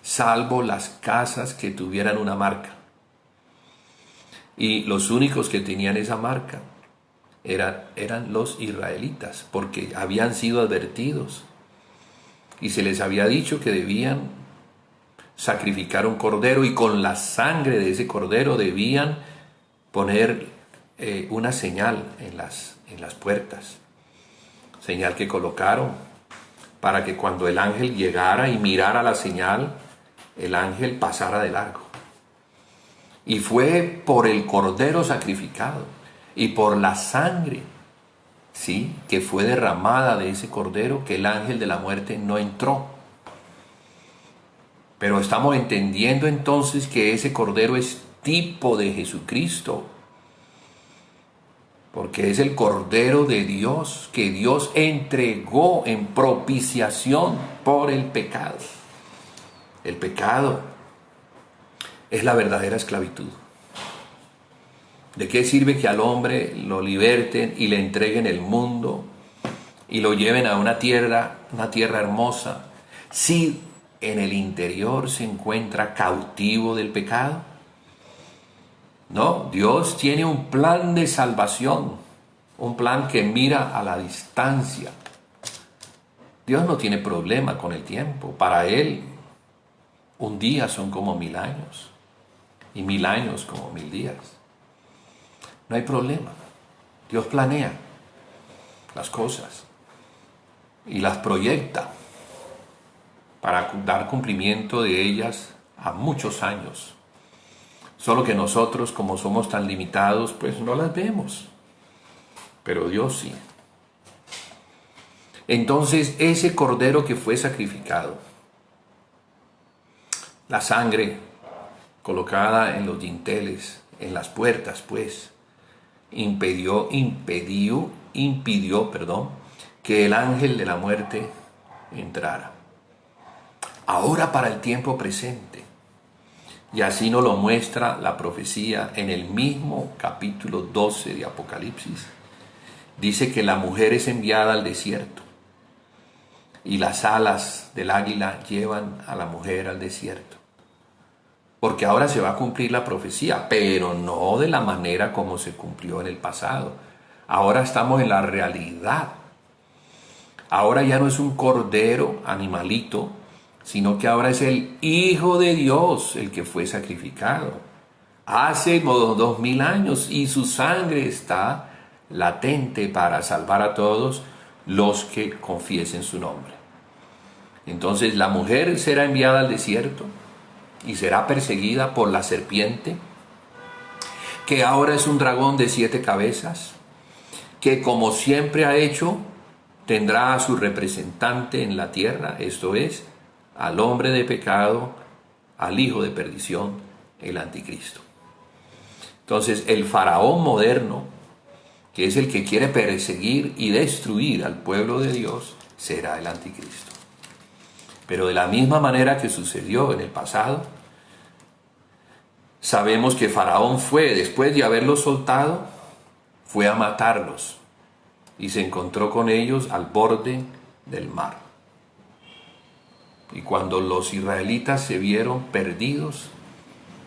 salvo las casas que tuvieran una marca. Y los únicos que tenían esa marca eran los israelitas, porque habían sido advertidos y se les había dicho que debían sacrificar un cordero, y con la sangre de ese cordero debían poner una señal en las puertas, señal que colocaron para que cuando el ángel llegara y mirara la señal, el ángel pasara de largo. Y fue por el cordero sacrificado y por la sangre, sí, que fue derramada de ese cordero, que el ángel de la muerte no entró. Pero estamos entendiendo entonces que ese cordero es tipo de Jesucristo, porque es el cordero de Dios que Dios entregó en propiciación por el pecado. El pecado es la verdadera esclavitud. ¿De qué sirve que al hombre lo liberten y le entreguen el mundo y lo lleven a una tierra hermosa, si en el interior se encuentra cautivo del pecado? No, Dios tiene un plan de salvación, un plan que mira a la distancia. Dios no tiene problema con el tiempo. Para Él, un día son como 1000 años y 1000 años como 1000 días. No hay problema. Dios planea las cosas y las proyecta para dar cumplimiento de ellas a muchos años. Solo que nosotros, como somos tan limitados, pues no las vemos. Pero Dios sí. Entonces, ese cordero que fue sacrificado, la sangre colocada en los dinteles, en las puertas, pues, impidió que el ángel de la muerte entrara. Ahora para el tiempo presente, y así nos lo muestra la profecía en el mismo capítulo 12 de Apocalipsis, dice que la mujer es enviada al desierto y las alas del águila llevan a la mujer al desierto. Porque ahora se va a cumplir la profecía, pero no de la manera como se cumplió en el pasado. Ahora estamos en la realidad. Ahora ya no es un cordero, animalito, sino que ahora es el Hijo de Dios el que fue sacrificado hace 2000 años, y su sangre está latente para salvar a todos los que confiesen su nombre. Entonces la mujer será enviada al desierto y será perseguida por la serpiente, que ahora es un dragón de 7 cabezas, que como siempre ha hecho, tendrá a su representante en la tierra, esto es, al hombre de pecado, al hijo de perdición, el anticristo. Entonces el faraón moderno, que es el que quiere perseguir y destruir al pueblo de Dios, será el anticristo. Pero de la misma manera que sucedió en el pasado, sabemos que Faraón fue, después de haberlos soltado, fue a matarlos y se encontró con ellos al borde del mar. Y cuando los israelitas se vieron perdidos,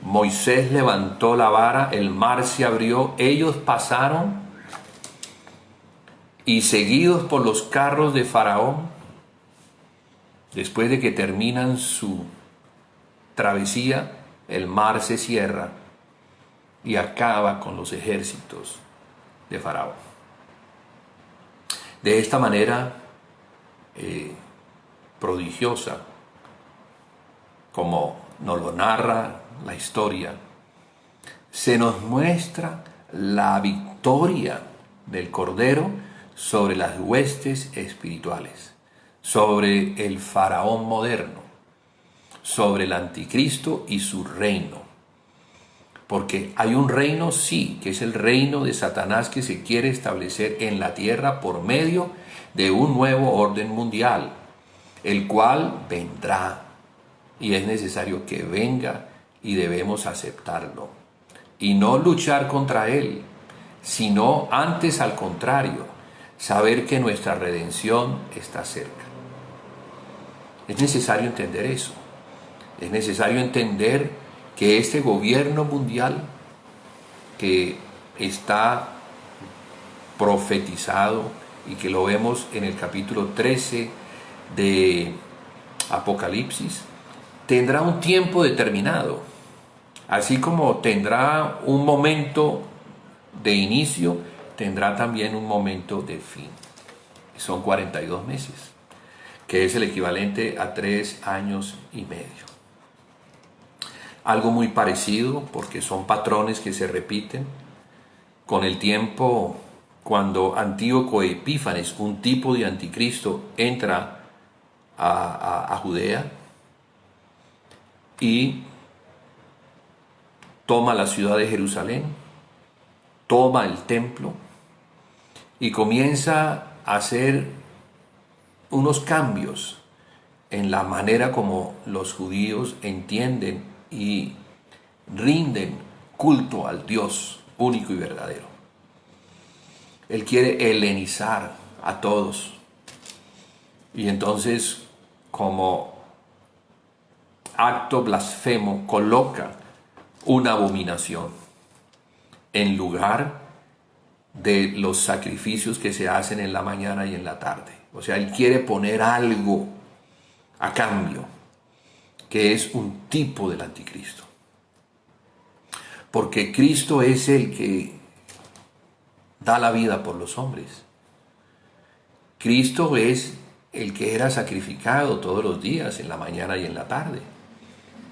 Moisés levantó la vara, el mar se abrió, ellos pasaron y, seguidos por los carros de Faraón, después de que terminan su travesía, el mar se cierra y acaba con los ejércitos de Faraón. De esta manera prodigiosa, como nos lo narra la historia, se nos muestra la victoria del Cordero sobre las huestes espirituales, sobre el faraón moderno, sobre el anticristo y su reino. Porque hay un reino, sí, que es el reino de Satanás que se quiere establecer en la tierra por medio de un nuevo orden mundial, el cual vendrá. Y es necesario que venga y debemos aceptarlo. Y no luchar contra él, sino antes al contrario, saber que nuestra redención está cerca. Es necesario entender eso. Es necesario entender que este gobierno mundial que está profetizado y que lo vemos en el capítulo 13 de Apocalipsis, tendrá un tiempo determinado, así como tendrá un momento de inicio, tendrá también un momento de fin. Son 42 meses, que es el equivalente a 3 años y medio. Algo muy parecido, porque son patrones que se repiten. Con el tiempo, cuando Antíoco Epífanes, un tipo de anticristo, entra a Judea y toma la ciudad de Jerusalén, toma el templo y comienza a hacer unos cambios en la manera como los judíos entienden y rinden culto al Dios único y verdadero. Él quiere helenizar a todos. Y entonces, como acto blasfemo, coloca una abominación en lugar de los sacrificios que se hacen en la mañana y en la tarde. O sea, él quiere poner algo a cambio, que es un tipo del anticristo. Porque Cristo es el que da la vida por los hombres. Cristo es el que era sacrificado todos los días, en la mañana y en la tarde.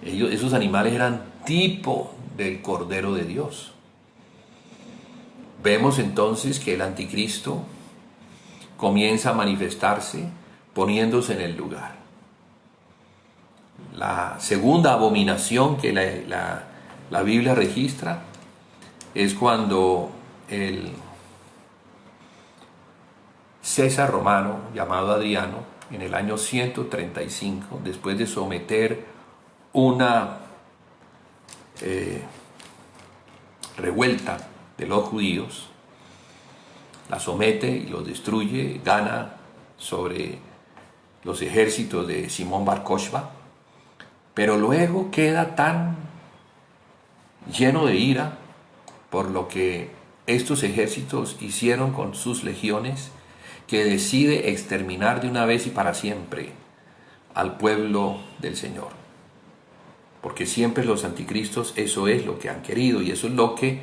Esos animales eran tipo del Cordero de Dios. Vemos entonces que el anticristo comienza a manifestarse poniéndose en el lugar. La segunda abominación que la Biblia registra es cuando el César romano, llamado Adriano, en el año 135, después de someter una revuelta de los judíos, la somete y los destruye, gana sobre los ejércitos de Simón Bar Kokhba, pero luego queda tan lleno de ira por lo que estos ejércitos hicieron con sus legiones, que decide exterminar de una vez y para siempre al pueblo del Señor. Porque siempre los anticristos eso es lo que han querido y eso es lo que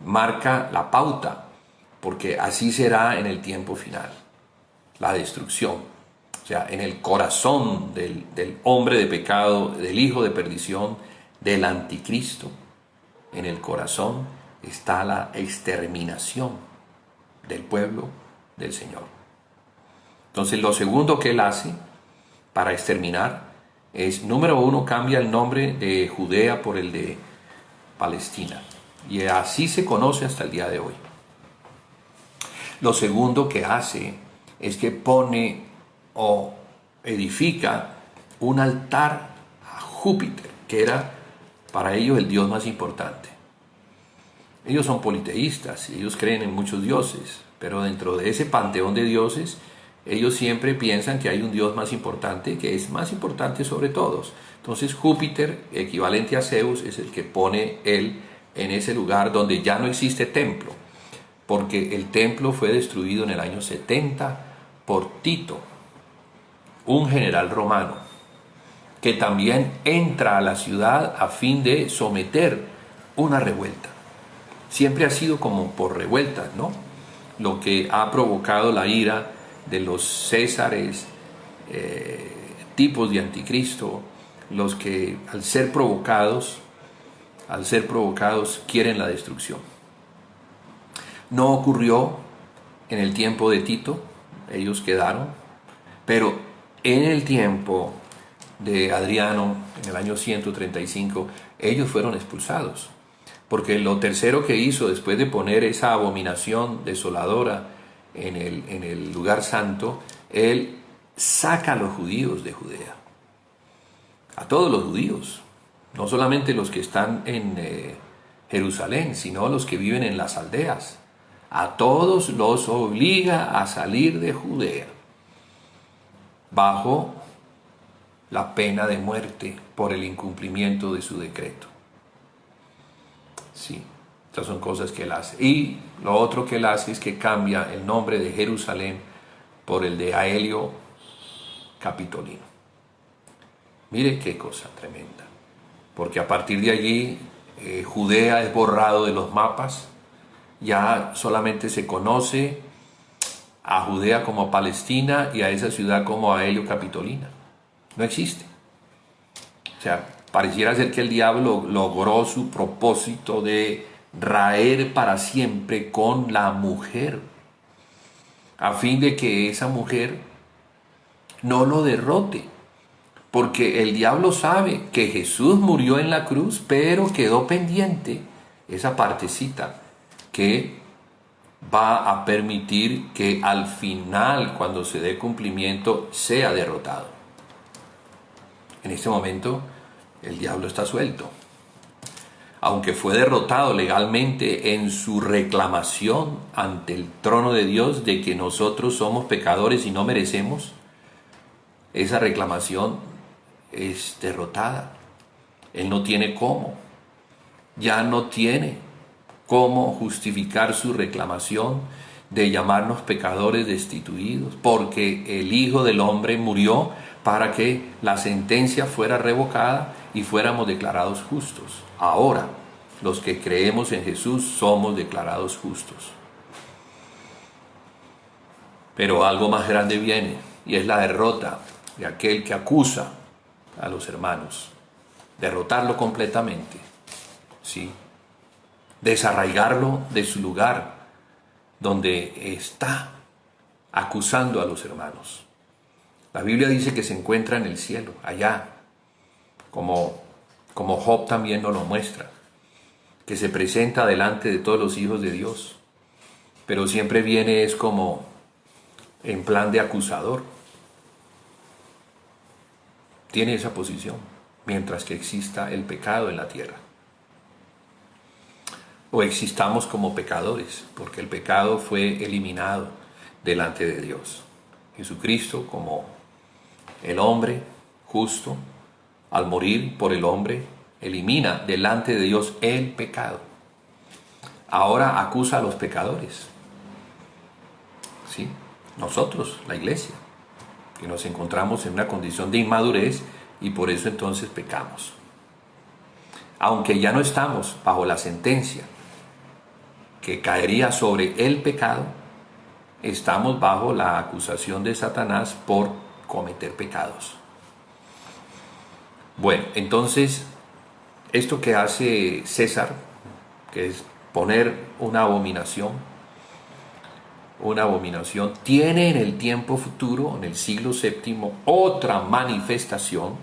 marca la pauta, porque así será en el tiempo final, la destrucción. O sea, en el corazón del hombre de pecado, del hijo de perdición, del anticristo, en el corazón está la exterminación del pueblo del Señor. Entonces, lo segundo que él hace para exterminar es, número uno, cambia el nombre de Judea por el de Palestina. Y así se conoce hasta el día de hoy. Lo segundo que hace es que pone o edifica un altar a Júpiter, que era para ellos el dios más importante. Ellos son politeístas, ellos creen en muchos dioses, pero dentro de ese panteón de dioses, ellos siempre piensan que hay un dios más importante, que es más importante sobre todos. Entonces Júpiter, equivalente a Zeus, es el que pone él en ese lugar donde ya no existe templo, porque el templo fue destruido en el año 70 por Tito, un general romano, que también entra a la ciudad a fin de someter una revuelta. Siempre ha sido como por revueltas, ¿no? Lo que ha provocado la ira de los césares, tipos de anticristo, los que al ser provocados quieren la destrucción. No ocurrió en el tiempo de Tito, ellos quedaron, pero en el tiempo de Adriano en el año 135, ellos fueron expulsados. Porque lo tercero que hizo después de poner esa abominación desoladora en el lugar santo, él saca a los judíos de Judea. A todos los judíos, no solamente los que están en Jerusalén, sino los que viven en las aldeas. A todos los obliga a salir de Judea bajo la pena de muerte por el incumplimiento de su decreto. Sí, estas son cosas que él hace. Y lo otro que él hace es que cambia el nombre de Jerusalén por el de Aelio Capitolino. Mire qué cosa tremenda. Porque a partir de allí, Judea es borrado de los mapas. Ya solamente se conoce a Judea como Palestina y a esa ciudad como Aelio Capitolina. No existe. O sea, pareciera ser que el diablo logró su propósito de raer para siempre con la mujer, a fin de que esa mujer no lo derrote. Porque el diablo sabe que Jesús murió en la cruz, pero quedó pendiente esa partecita que va a permitir que al final, cuando se dé cumplimiento, sea derrotado. En este momento, el diablo está suelto. Aunque fue derrotado legalmente en su reclamación ante el trono de Dios de que nosotros somos pecadores y no merecemos, esa reclamación es derrotada. Él no tiene cómo. Ya no tiene cómo justificar su reclamación de llamarnos pecadores destituidos, porque el Hijo del Hombre murió para que la sentencia fuera revocada y fuéramos declarados justos. Ahora, los que creemos en Jesús somos declarados justos. Pero algo más grande viene, y es la derrota de aquel que acusa a los hermanos. Derrotarlo completamente, ¿sí? Desarraigarlo de su lugar donde está acusando a los hermanos. La Biblia dice que se encuentra en el cielo, allá, como Job también nos lo muestra, que se presenta delante de todos los hijos de Dios, pero siempre viene es como en plan de acusador. Tiene esa posición, mientras que exista el pecado en la tierra. O existamos como pecadores, porque el pecado fue eliminado delante de Dios. Jesucristo, como el hombre justo, al morir por el hombre, elimina delante de Dios el pecado. Ahora acusa a los pecadores. ¿Sí? Nosotros, la iglesia, que nos encontramos en una condición de inmadurez y por eso entonces pecamos. Aunque ya no estamos bajo la sentencia que caería sobre el pecado, estamos bajo la acusación de Satanás por cometer pecados. Bueno, entonces, esto que hace César, que es poner una abominación, tiene en el tiempo futuro, en el siglo VII, otra manifestación,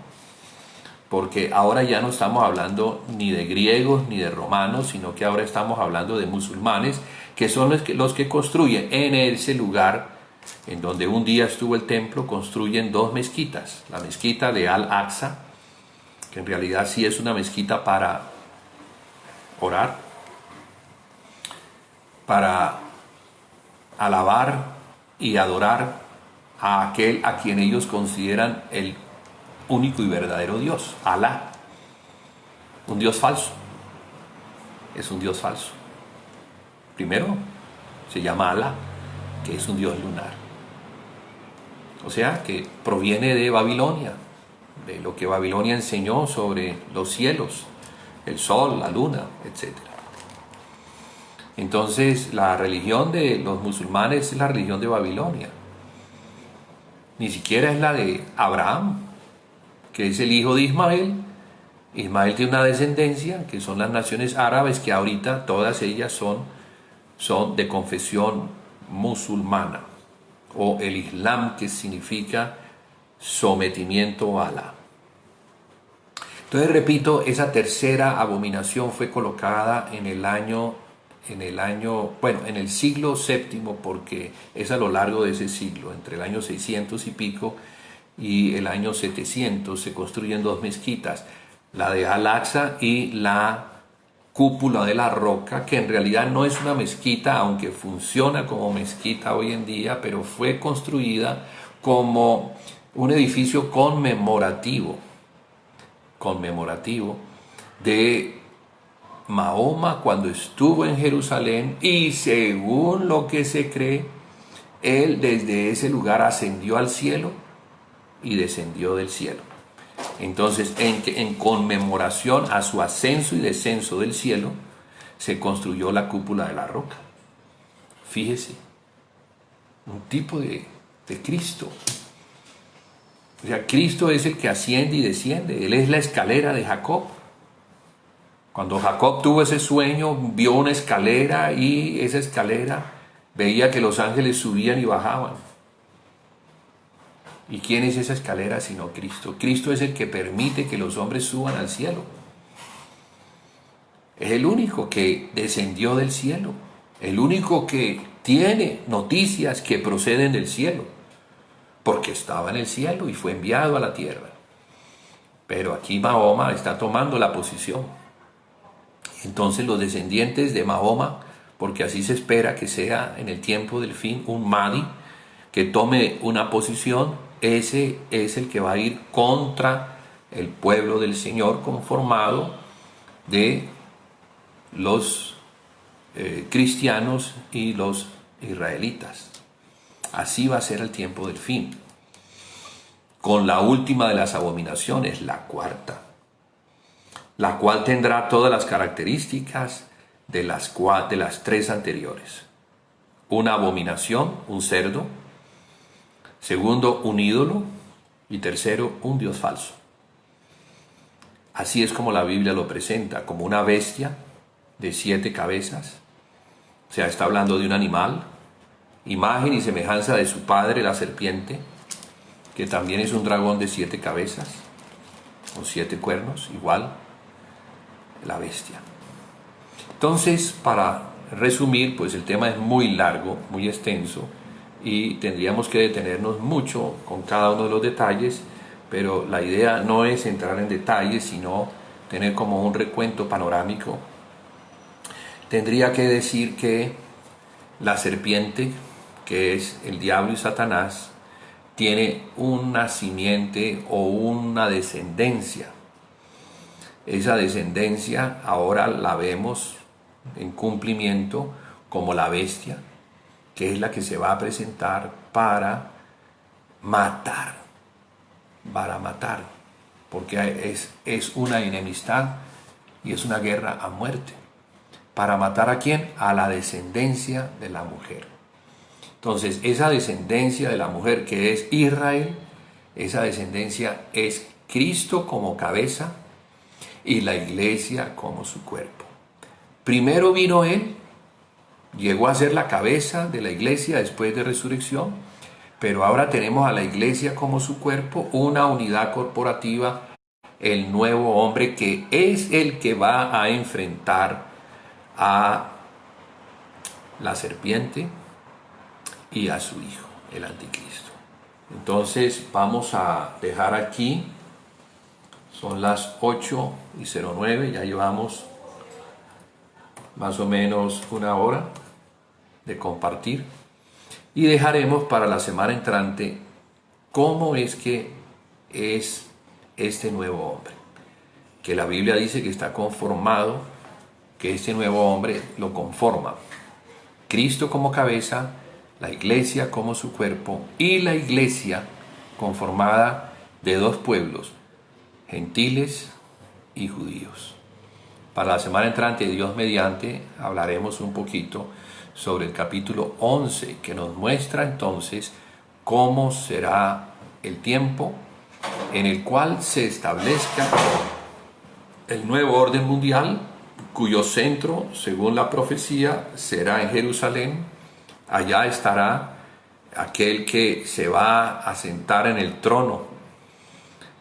porque ahora ya no estamos hablando ni de griegos ni de romanos, sino que ahora estamos hablando de musulmanes, que son los que construyen en ese lugar en donde un día estuvo el templo, construyen dos mezquitas. La mezquita de Al-Aqsa, que en realidad sí es una mezquita para orar, para alabar y adorar a aquel a quien ellos consideran el único y verdadero Dios, Alá. Un Dios falso. Es un Dios falso. Primero, se llama Alá, que es un Dios lunar. O sea, que proviene de Babilonia, de lo que Babilonia enseñó sobre los cielos, el sol, la luna, etc. Entonces, la religión de los musulmanes es la religión de Babilonia. Ni siquiera es la de Abraham, que es el hijo de Ismael. Ismael tiene una descendencia, que son las naciones árabes, que ahorita todas ellas son de confesión musulmana, o el Islam, que significa sometimiento a Alá. Entonces, repito, esa tercera abominación fue colocada en el siglo séptimo, porque es a lo largo de ese siglo, entre el año 600 y pico y el año 700, se construyen dos mezquitas, la de Al-Aqsa y la Cúpula de la Roca, que en realidad no es una mezquita, aunque funciona como mezquita hoy en día, pero fue construida como un edificio conmemorativo de Mahoma cuando estuvo en Jerusalén, y según lo que se cree, él desde ese lugar ascendió al cielo y descendió del cielo. Entonces, en conmemoración a su ascenso y descenso del cielo, se construyó la Cúpula de la Roca. Fíjese, un tipo de Cristo. O sea, Cristo es el que asciende y desciende. Él es la escalera de Jacob. Cuando Jacob tuvo ese sueño, vio una escalera, y esa escalera veía que los ángeles subían y bajaban. ¿Y quién es esa escalera sino Cristo? Cristo es el que permite que los hombres suban al cielo. Es el único que descendió del cielo. El único que tiene noticias que proceden del cielo. Porque estaba en el cielo y fue enviado a la tierra. Pero aquí Mahoma está tomando la posición. Entonces los descendientes de Mahoma, porque así se espera que sea en el tiempo del fin, un Mahdi que tome una posición, ese es el que va a ir contra el pueblo del Señor, conformado de los cristianos y los israelitas. Así va a ser el tiempo del fin, con la última de las abominaciones, la cuarta, la cual tendrá todas las características de las tres anteriores. Una abominación, un cerdo. Segundo, un ídolo. Y tercero, un dios falso. Así es como la Biblia lo presenta, como una bestia de 7 cabezas. O sea, está hablando de un animal, imagen y semejanza de su padre, la serpiente, que también es un dragón de 7 cabezas, o 7 cuernos, igual la bestia. Entonces, para resumir, pues el tema es muy largo, muy extenso, y tendríamos que detenernos mucho con cada uno de los detalles, pero la idea no es entrar en detalles, sino tener como un recuento panorámico. Tendría que decir que la serpiente, que es el diablo y Satanás, tiene una simiente o una descendencia. Esa descendencia ahora la vemos en cumplimiento como la bestia, que es la que se va a presentar para matar, porque es una enemistad y es una guerra a muerte. ¿Para matar a quién? A la descendencia de la mujer. Entonces, esa descendencia de la mujer, que es Israel, esa descendencia es Cristo como cabeza y la iglesia como su cuerpo. Primero vino Él, llegó a ser la cabeza de la iglesia después de resurrección, pero ahora tenemos a la iglesia como su cuerpo, una unidad corporativa, el nuevo hombre, que es el que va a enfrentar a la serpiente y a su hijo, el anticristo. Entonces vamos a dejar aquí, son las 8:09, ya llevamos más o menos una hora de compartir, y dejaremos para la semana entrante cómo es que es este nuevo hombre, que la Biblia dice que está conformado, que este nuevo hombre lo conforma Cristo como cabeza, la iglesia como su cuerpo, y la iglesia conformada de 2 pueblos, gentiles y judíos. Para la semana entrante, Dios mediante, hablaremos un poquito sobre el capítulo 11, que nos muestra entonces cómo será el tiempo en el cual se establezca el nuevo orden mundial, cuyo centro, según la profecía, será en Jerusalén. Allá estará aquel que se va a sentar en el trono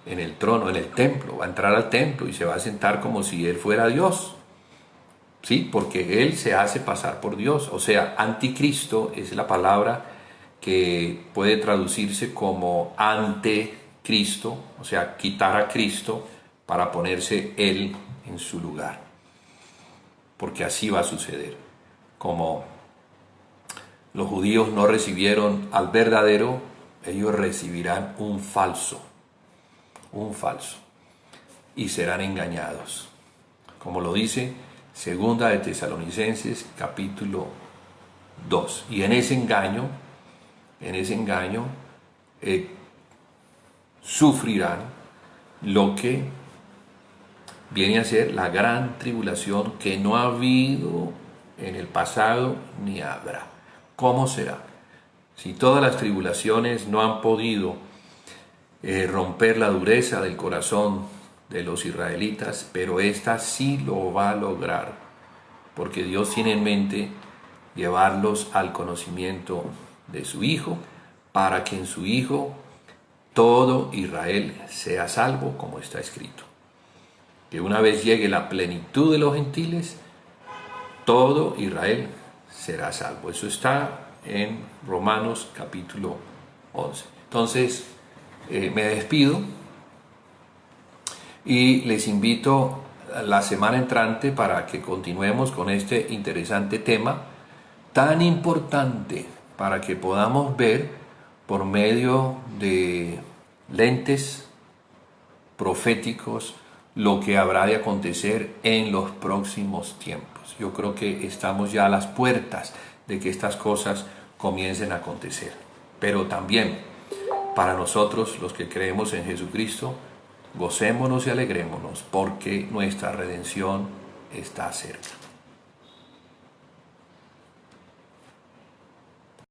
en el trono, en el templo, va a entrar al templo y se va a sentar como si él fuera Dios. Sí, porque él se hace pasar por Dios. O sea, anticristo es la palabra que puede traducirse como ante Cristo, o sea, quitar a Cristo para ponerse él en su lugar. Porque así va a suceder. Como los judíos no recibieron al verdadero, ellos recibirán un falso, y serán engañados. Como lo dice Segunda de Tesalonicenses capítulo 2. Y en ese engaño, sufrirán lo que viene a ser la gran tribulación que no ha habido en el pasado ni habrá. ¿Cómo será? Si todas las tribulaciones no han podido romper la dureza del corazón de los israelitas, pero esta sí lo va a lograr, porque Dios tiene en mente llevarlos al conocimiento de su Hijo, para que en su Hijo todo Israel sea salvo, como está escrito. Que una vez llegue la plenitud de los gentiles, todo Israel será salvo. Eso está en Romanos capítulo 11. Entonces, me despido y les invito la semana entrante para que continuemos con este interesante tema tan importante para que podamos ver por medio de lentes proféticos lo que habrá de acontecer en los próximos tiempos. Yo creo que estamos ya a las puertas de que estas cosas comiencen a acontecer. Pero también para nosotros, los que creemos en Jesucristo, gocémonos y alegrémonos porque nuestra redención está cerca.